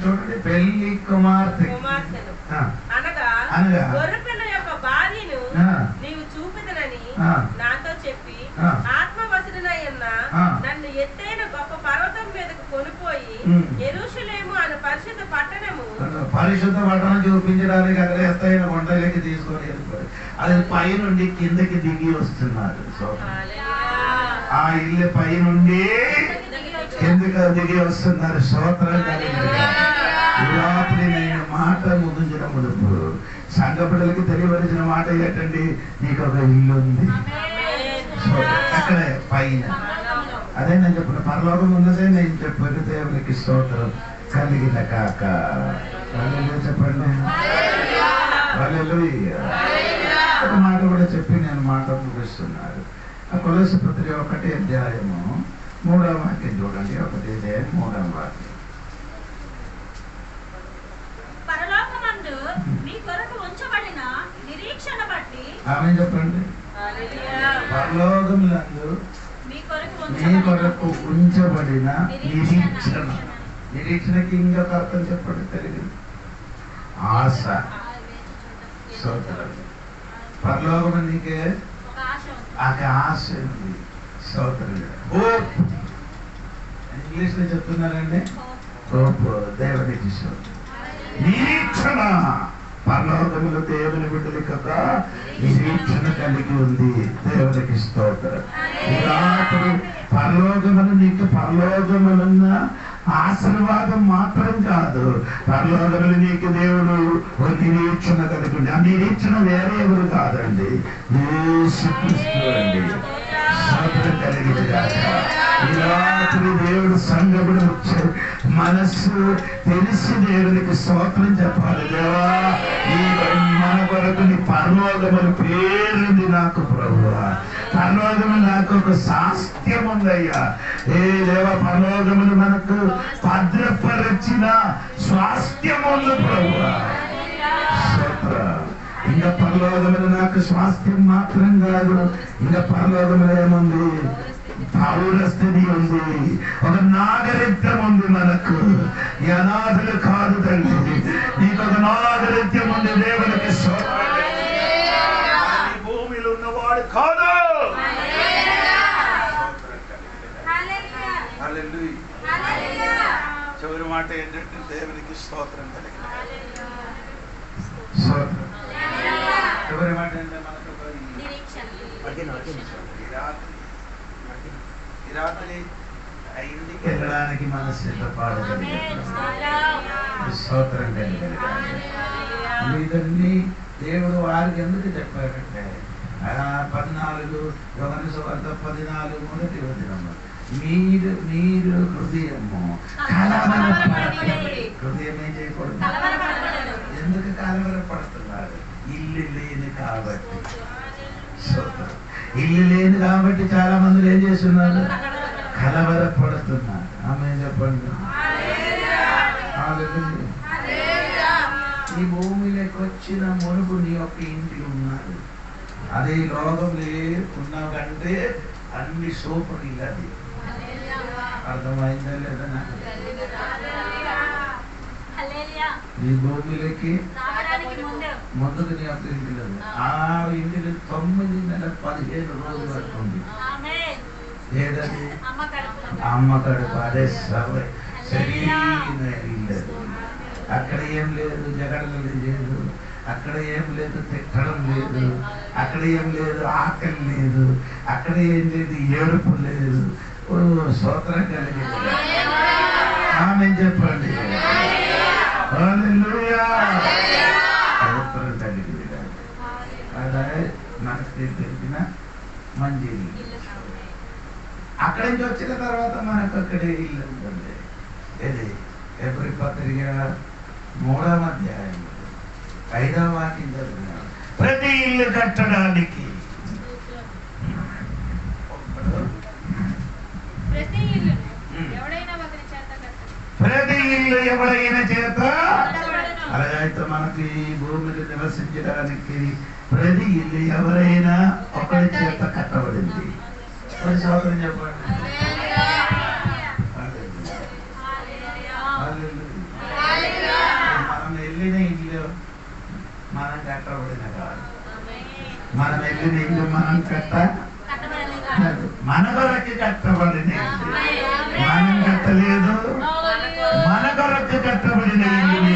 చూడండి, పెళ్లి కుమార్తెను అనగా గొర్రెపిల్ల యొక్క భార్యను నీవు చూపిదనని నాతో చెప్పి, ఆత్మవశుడనై ఉన్న నన్ను ఎత్తైన గొప్ప పర్వతం మీదకు కొనుక్కోయి యెరూషలేము అను పరిశుద్ధ పట్టణము చూపించడానికి అక్కడ ఎత్తైన కొండలకి తీసుకొని వెళ్ళిపోయి అది పై నుండి కిందకి దిగి వస్తున్నారు. ఆ ఇల్లు పై నుండి కిందకి దిగి వస్తున్నారు. స్తోత్రం కలిగింది. రాత్రి నేను మాట ముగించిన ముడుపు సంఘ బిడ్డలకి తెలియవలసిన మాట ఏంటండి? నీకు ఒక ఇల్లు ఉంది అక్కడే పైన. అదే నేను చెప్పిన పరలోకం ఉన్నదే నేను చెప్పాను. దేవునికి స్తోత్రం కలిగిన కాక. చెప్పండి. ఒక మాట కూడా చెప్పి నేను మాట ముగిస్తున్నాను. కొలొస్సీ పత్రిక 1వ అధ్యాయము 3వ వాక్యం చూడండి. 1వ అధ్యాయం 3వ వాక్యం. పరలోకమందు మీ కొరకు ఉంచబడిన నిరీక్షణ బట్టి. ఆమె చెప్పండి. పరలోకములందు మీ కొరకు ఉంచబడిన నిరీక్షణ. నిరీక్షణకి ఇంకొక అర్థం చెప్పండి తెలుగు. ఆశ. పరలోకం నీకే ఆశ ఉంది. హోప్ ఇంగ్లీష్ లో చెప్తున్నారండి. హోప్ దేవునికి నిరీక్షణ. పరలోకములో దేవుని బిడ్డల కదా నిరీక్షణ కలిగి ఉంది. దేవునికి స్తోత్రం. రాత్రి పరలోకములు నీకు పరలోకములున్న ఆశీర్వాదం మాత్రం కాదు, పరలోకములు నీకు దేవుడు ఒక నిరీక్షణ కలిగి, ఆ నిరీక్షణ వేరే ఎవరు కాదండి, యేసుక్రీస్తు అండి. స్తోత్రం కలిగింది కాక. ఈ రాత్రి దేవుడు సంగముడు వచ్చాడు, మనస్సు తెలిసి దేవునికి స్తోత్రం చెప్పాలి. దేవా, ఈ మన కొరకు నీ పరలోకములు పేరుంది నాకు ప్రభువా, పరలోకము నాకు ఒక శాస్త్యం ఉందయ్యా. ఏ దేవ, పరలోకములు మనకు భద్రపరిచిన స్వాస్థ్యం ఉంది ప్రభువా. ఇంకా పరలోకములు నాకు స్వాస్థ్యం మాత్రం కాదు, ఇంకా పరలోకములు ఏముంది, పౌరస్థితి ఉంది, ఒక నాగరికం ఉంది మనకు. ఈ అనాథులు కాదు తండ్రి, నీకు ఒక నాగరికం ఉంది. దేవునికి భూమిలో ఉన్నవాడు కాదు. చివరి మాట ఏంటంటే దేవునికి స్తోత్రం కలిగి. చివరి మాట ఏంటంటే మనకు ఈ రాత్రి ఇంటికి వెళ్ళడానికి మన సిద్ధపడాలి. స్తోత్రం కలిగి. ఇదన్నీ దేవుడు వారికి ఎందుకు చెప్పాడంటే 14 యోహాను సువార్త 14 మొదటి వచనము, మీరు హృదయము కలవరపడకండి. హృదయం ఏం చేయకూడదు? ఎందుకు కలవరపడుతున్నారు? ఇల్లు లేని కాబట్టి. ఇల్లు లేని కాబట్టి చాలా మంది ఏం చేస్తున్నారు? కలవరపడుతున్నారు. ఆమె చెప్పండి. ఈ భూమిలోకి వచ్చిన మునుపు నీ యొక్క ఇంటిలో ఉన్నారు, అదే లోకంలో ఉన్నావు కంటే అన్ని సూపర్ ఇల్లు. అది అర్థమైందా లేదా నాకు? ఈ భూమిలోకి ముందుకు నీ యొక్క ఇంటిలో ఆ ఇంటిలో 9 నెలల 15 రోజులు పడుతుంది. ఏదది? అమ్మ కడుపు. అదే సరైన ఇల్లు. అక్కడ ఏం లేదు, జగడలు లేదు, అక్కడ ఏం లేదు, తిట్టడం లేదు, అక్కడ ఏం లేదు, ఆకలి లేదు, అక్కడ ఏం లేదు, ఏడుపు లేదు. ఓ స్తోత్రం కలిగి. ఆమె చెప్పండి. హల్లెలూయా. స్తోత్రం కలిగి. అదే మనకు తెలిసిన మంచి ఇల్లు. అక్కడి నుంచి వచ్చిన తర్వాత మనకు అక్కడే ఇల్లు ఉంటుంది. ఇది ఎబ్రీ పత్రిక 3వ అధ్యాయం 5వ వాక్యం చదువుతున్నాం. ప్రతి ఇల్లు కట్టడానికి ప్రతి ఇల్లు ఎవరైనా చేత, అలాగైతే మనకి భూమిని నివసించడానికి ప్రతి ఇల్లు ఎవరైనా ఒకరి చేత కట్టబడింది. ఒక సోదరం చెప్పండి. మనం వెళ్ళిన ఇల్లు మనం కట్టబడిన కాదు, మనం వెళ్ళిన ఇల్లు మనం మన కొరకు కట్టబడిన, మనం కట్టలేదు, మన కొరకు కట్టబడిన ఇల్లు.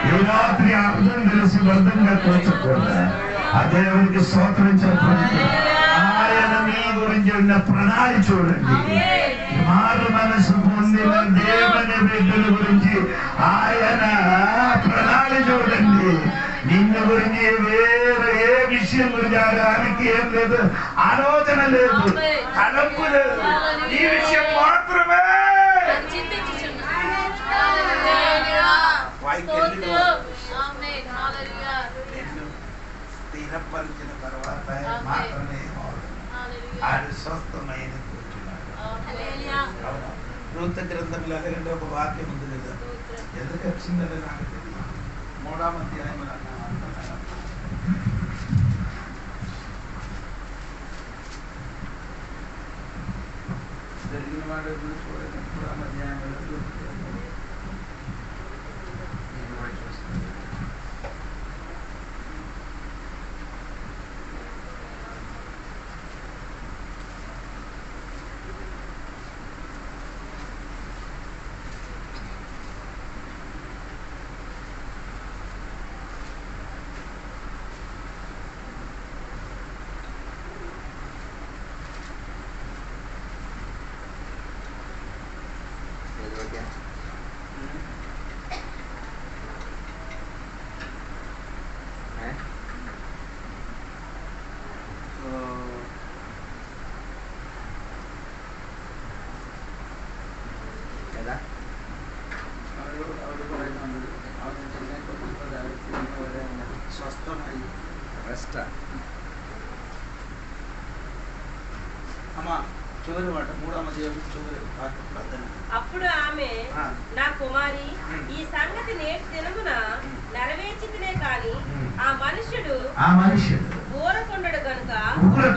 ఈ రాత్రి అర్థం తెలిసి బద్ధంగా తోచకూడదు. ఆ దేవునికి స్తోత్రం చెప్పండి. ఆయన మీ గురించి ఉన్న ప్రణాళిక చూడండి. మారు మనసు పొందిన దేవుని బిడ్డల గురించి ఆయన ప్రణాళిక చూడండి. నిన్ను గురించి వేరే ఏ విషయం గురించి ఆడడానికి ఏం లేదు, ఆలోచన లేదు, తలంపు లేదు. ఈ విషయం మాత్రమే స్థిరపరిచిన తర్వాత మాత్రమే ఆయన స్వస్థమైన కూర్చున్నాడు. రూతు గ్రంథంలో ఎందుకంటే ఒక వాక్యం ఉంది కదా, ఎందుకు వచ్చిందని నాకు తెలియదు. 3వ అధ్యాయం జరిగిన వాడు చూడండి. 3వ అధ్యాయంలో రెస్ట్. అమ్మా చివరి మాట 3వ అధ్యాయం చివరి ప్రార్థన. అప్పుడు ఆమె, నా కుమారి, ఈ సంగతి నేటి దినమున నెరవేర్చితినే కాని ఆ మనుష్యుడు ఊరకొండడు గనుక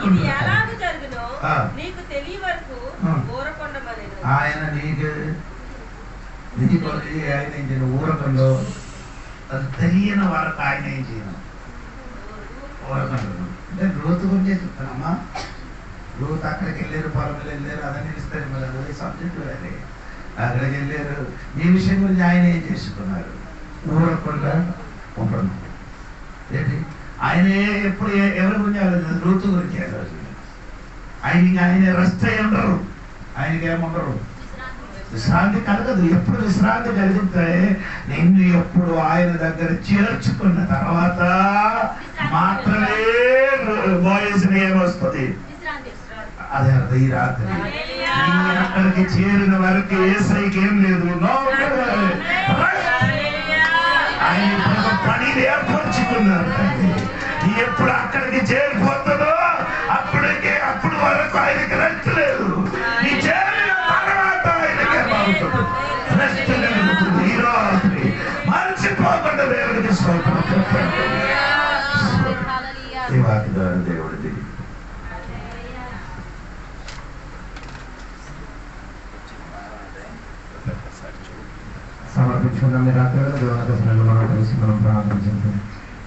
ఇది ఎలాగ జరుగునో నీకు తెలియ వరకు ఊరకొండమనెను. ఆయన నీకు ఆయన ఊరకంలో అది తెలియని వరకు ఆయన ఏం చేయను ఊరకండు. అంటే లోతు గురించి చెప్తానమ్మా. లోతు అక్కడికి వెళ్ళారు, పొలంలో వెళ్ళారు, అదని ఇస్తారు. మరి అదే సబ్జెక్ట్ వేరే. అక్కడికి వెళ్ళారు. ఈ విషయం గురించి ఆయన ఏం చేసుకున్నారు? ఊరకుండా ఉండడం ఏంటి? ఆయన ఎప్పుడు ఎవరి గురించి ఆలోచించారు? లోతు గురించి ఆలోచించారు. ఆయన రెస్ట్ అయ్యి ఉండరు, ఆయనకి ఏముండరు, విశ్రాంతి కలగదు. ఎప్పుడు విశ్రాంతి కలిగితే నిన్ను ఎప్పుడు ఆయన దగ్గర చేర్చుకున్న తర్వాత మాత్రమే వాయిస్ ఏమొస్తుంది. అదే అర్థం. ఈ రాత్రి అక్కడికి చేరిన వరకు ఏసైకి ఏం లేదు. ఆయన పని ఏర్పరచుకున్నారు. ఎప్పుడు అక్కడికి చేరిపోతుందో అప్పుడు వరకు ఆయనకి రెస్ట్ లేదు. నీ చేరిన తర్వాత ఆయనకి ఏమవుతుంది? రెస్ట్ కలుగుతుంది. ఈ రాత్రి మర్చిపోకుండా దేవుడికి స్తోత్రం చెప్పండి. ఈ వాక్య ద్వారా దేవుడి దిగి సమర్పించుకున్నాం. మీ రాత్రి దేవుని మనం కలిసి మనం ప్రార్థించుకుంటాం.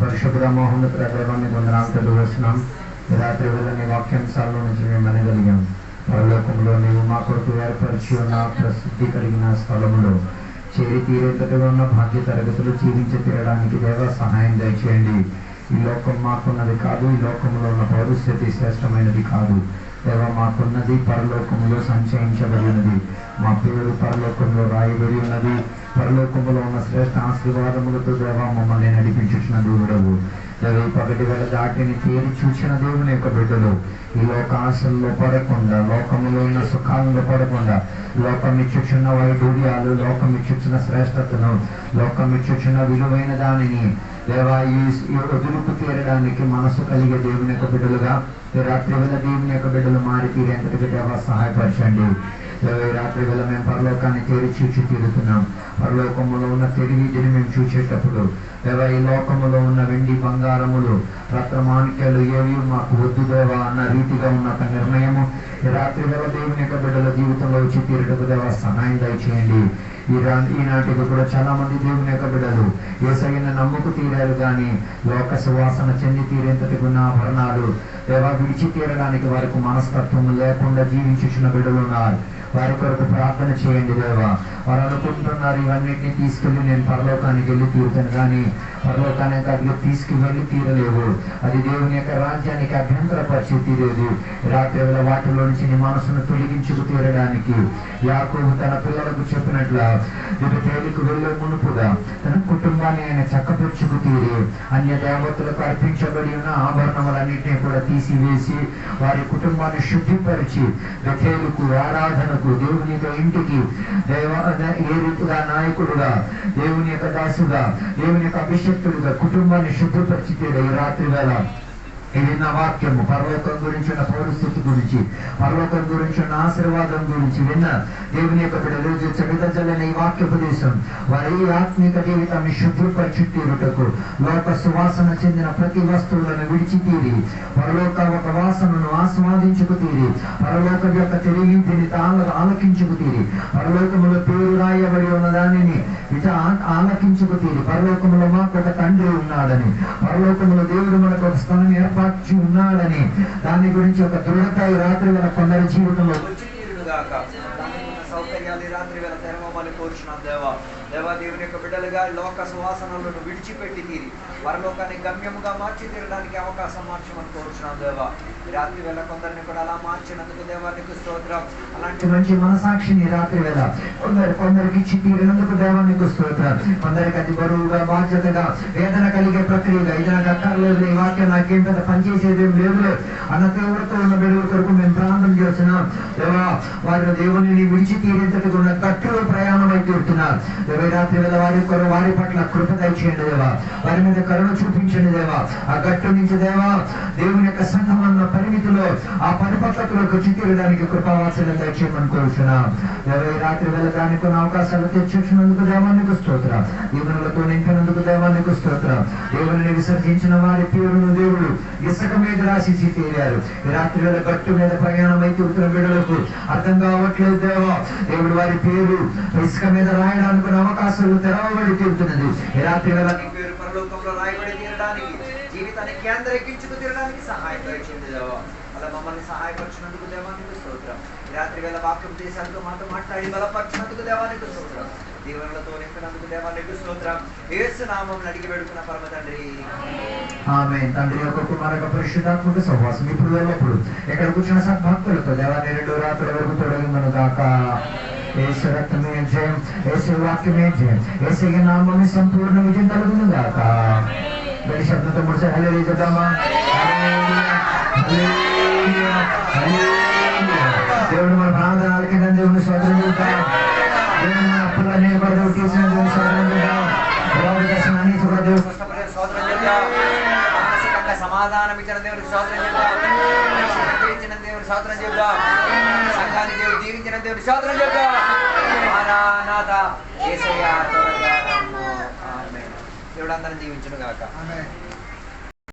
పరిశుద్ధ మోహోన్నత దేవాన్ని వందనాలు వేస్తున్నాం. ఈ రాత్రి వేళ నీ వాక్యాంశాల నుంచి మేము అనగలిగాం. పరలోకంలో నీవు మా కొరకు ఏర్పరిచి ఉన్న ప్రసిద్ధి కలిగిన స్థలములో చేరి తీరేటట్టుగా ఉన్న భాగ్య తరగతులు జీవించి తీరడానికి దేవ సహాయం దయచేయండి. ఈ లోకం మాకున్నది కాదు, ఈ లోకంలో ఉన్న పరిస్థితి శ్రేష్టమైనది కాదు. దేవ మాకున్నది పరలోకములో సంచయించబడి ఉన్నది. మా పేరు పరలోకంలో రాయబడి ఉన్నది. పరలోకములో ఉన్న శ్రేష్ఠ ఆశీర్వాదములతో దేవ మమ్మల్ని నడిపించుచున్న దేవుడవు. దేవ ఈ పగటి వేళ దాటిని తేరి చూసిన దేవుని యొక్క బిడ్డలు ఈ లోక ఆశల్లో పడకుండా, లోకములో ఉన్న సుఖాలలో పడకుండా, లోకం ఇచ్చుచున్న వైడూర్యాలు, లోకం ఇచ్చుచున్న శ్రేష్టతను, లోకం ఇచ్చుచున్న విలువైన దానిని దేవా ఈ వదులుకు తీరడానికి మనసు కలిగే దేవుని యొక్క బిడ్డలుగా ఈ రాత్రి వేళ దేవుని యొక్క బిడ్డలు మారి తీరేంతటికి దేవా సహాయపరచండి. ఈ రాత్రి వేళ మేము పరలోకాన్ని తేరి చూచి తీరుతున్నాం. పరలోకములో ఉన్న తెలివిని మేము చూసేటప్పుడు దేవా ఈ లోకములో ఉన్న వెండి బంగారములు రత్నమాణిక్యాలు ఏవి మాకు వద్దు దేవా అన్న రీతిగా ఉన్న ఒక నిర్ణయము ఈ రాత్రి వేళ దేవుని యొక్క బిడ్డల జీవితంలో వచ్చి తీరుటకు దేవా సహాయం దయచేయండి. ఈనాటికి కూడా చాలా మంది దేవుని యొక్క బిడ్డలు యేసయ్యను నమ్ముకు తీరారు, కానీ లోక సువాసన చెంది తీరేంతటికి ఉన్న ఆభరణాలు దేవా విడిచి తీరడానికి వారికి మనస్తత్వం లేకుండా జీవించుచున్న బిడ్డలు ఉన్నారు. వారి కొరకు ప్రార్థన చేయండి దేవా. వారు అనుకుంటున్నారు ఇవన్నిటిని తీసుకెళ్ళి నేను పరలోకానికి వెళ్ళి తీరుతాను, కానీ పరలోకానికి అది తీసుకువెళ్ళి తీరలేవు. అది దేవుని యొక్క రాజ్యానికి అభ్యంతరపరిచి తీరేది. రాత్రి వేళ వాటిలో నుంచి నీ మనసును తొలగించుకు తీరడానికి యాకోబు తన పిల్లలకు చెప్పినట్ల తేలికి వెళ్ళే మునుపుగా తన కుటుంబాన్ని ఆయన చక్కపరుచుకు తీరి అన్య దేవతలకు అర్పించబడి ఉన్న ఆభరణములన్నింటినీ కూడా తీసివేసి వారి కుటుంబాన్ని శుద్ధిపరిచి బెతేలుకు ఆరాధనకు దేవుని యొక్క ఇంటికి ఏ రీతిగా నాయకుడుగా, దేవుని యొక్క దాసుగా, దేవుని యొక్క అభిషక్తుడుగా కుటుంబాన్ని శుద్ధిపరిచితే ఈ రాత్రి వేళ ఇది నా వాక్యము పరలోకం గురించి ఉన్న పరిస్థితి గురించి, పరలోకం గురించి ఉన్న ఆశీర్వాదం గురించి విన్న దేవుని యొక్క బిడ్డలు చెడుదజలని ఈ వాక్యోపదేశం వారి ఆత్మీక జీవితాన్ని శుభ్రపరిచి తీరుటకు లోక సువాసన చెందిన ప్రతి వస్తువులను విడిచి తీరి పరలోక ఒక వాసనను ఆస్వాదించుకు తీరి పరలోక యొక్క తెలివిని ఆలకించుకు తీరి పరలోకములో పేరు రాయబడి ఉన్న దానిని ఆలకించుకు తీరి పరలోకములో మాకు ఒక తండ్రి ఉన్నాడని, పరలోకములో దేవుడు మనకు ఒక స్థానం ఏర్పాటు ఉన్నాడని దాని గురించి ఒక దృఢత ఈ రాత్రి వేళ కొందరి జీవితంలో వచ్చి తీరుగాక. సౌకర్యాలు రాత్రి వేళ తెరవమని కోరుచున్నాం దేవా. దేవా దేవుని యొక్క బిడ్డలుగా లోక సువాసనలను విడిచిపెట్టి తీరి పరలోకాన్ని గమ్యముగా మార్చి తీరడానికి అవకాశం మార్చమని కోరుచున్నాం దేవా. రాత్రి వేళ కొందరిని కూడా అలా మార్చినందుకు దేవానికి స్తోత్రం. అలాంటి మంచి మనసాక్షిని రాత్రి వేళ కొందరికి ఇచ్చి తీరినందుకు దేవానికి స్తోత్రం. కొందరికి అది బరువుగా, బాధ్యతగా, వేదన కలిగే ప్రక్రియగా ఇది నాకు అక్కర్లేదు, ఈ వాక్యం నాకేం పెద్ద పనిచేసేది ఏం లేదు అన్న దేవుడితో ఉన్న బిడ్డల కొరకు మేము ప్రార్థన చేస్తున్నాం దేవా. వారి దేవుని విడిచి తీరేంతటికి ఉన్న గట్టులో ప్రయాణం అయితే తీరుతున్నారు. రాత్రి వేళ వారి పట్ల కృప దయచేయండి దేవా. వారి మీద కరుణ చూపించండి దేవా. ఆ గట్టు నుంచి దేవా దేవుని యొక్క సంఘం అన్న పరిమితిలో ఆ పరిపక్వతలోకి చిత్తీరడానికి కృపావాసన దయచేయమని కోరుచున్నాం. ఈ రాత్రి వెళ్ళడానికి కొన్ని అవకాశాలు తెచ్చినందుకు దేవానికి స్తోత్రం. దీవెనలతో నింపినందుకు దేవానికి స్తోత్రం. దేవుని విసర్జించిన వారి పేరును దేవుడు ఇసుక మీద రాసి తీరారు. ఈ రాత్రి వేళ గట్టు మీద ప్రయాణం అయితే ఉత్తర బిడ్డలకు అర్థం కావట్లేదు దేవా. దేవుడు వారి పేరు ఇసుక మీద రాయడానికి అవకాశాలు తెరవబడి తీరుతున్నది. ఈ రాత్రి వేళ పేరు పరలోకంలో రాయబడి తీరడానికి, జీవితాన్ని కేంద్రీకరించుకు తీరడానికి సహాయం దయచేయండి దేవా. అలా మమ్మల్ని సహాయపరిచినందుకు దేవానికి స్తోత్రం. ఈ రాత్రి వేళ వాక్యం దేశాలతో మాతో మాట్లాడి బలపరిచినందుకు దేవానికి స్తోత్రం. దీవెనలతో నింపినందుకు దేవానికి స్తోత్రం. యేసు నామమున అడిగి వేడుకున్న పరమ తండ్రి, ఆమేన్. తండ్రి యొక్క కుమారుడు పరిశుద్ధాత్మక సహవాసం ఇప్పుడు ఎల్లప్పుడు ఎక్కడ కూర్చున్న సద్భక్తులతో దేవాన్ని రెండు రాత్రుల వరకు తొలగిందను గాక. యేసు రక్తమే జయం, యేసు వాక్యమే జయం, యేసు నామమే సంపూర్ణ విజయం కలుగును గాక. గడి శబ్దంతో ముడిసారి హల్లెలూయా చెప్దామా? దేవుడు మన ప్రార్థనలకి దేవుని స్తోత్రం చెప్తాం. దేవుడు మన అప్పులన్నీ కూడా దేవుడు తీసిన దేవుని స్తోత్రం చెప్తాం. దేవుడి దర్శనాన్ని కూడా దేవుడు స్తోత్రం చెప్తాం. మానసికంగా సమాధానం ఇచ్చిన దేవుడికి స్తోత్రం చెప్తాం. ఇచ్చిన దేవుడి స్తోత్రం చెప్తాం. సంఘాన్ని దేవుడు దీవించిన దేవుడి స్తోత్రం చెప్తాం. మారానాథ యేసయ్య త్వరగా రమ్ము. ఆమేన్. దేవుడు అందరిని దీవించును గాక.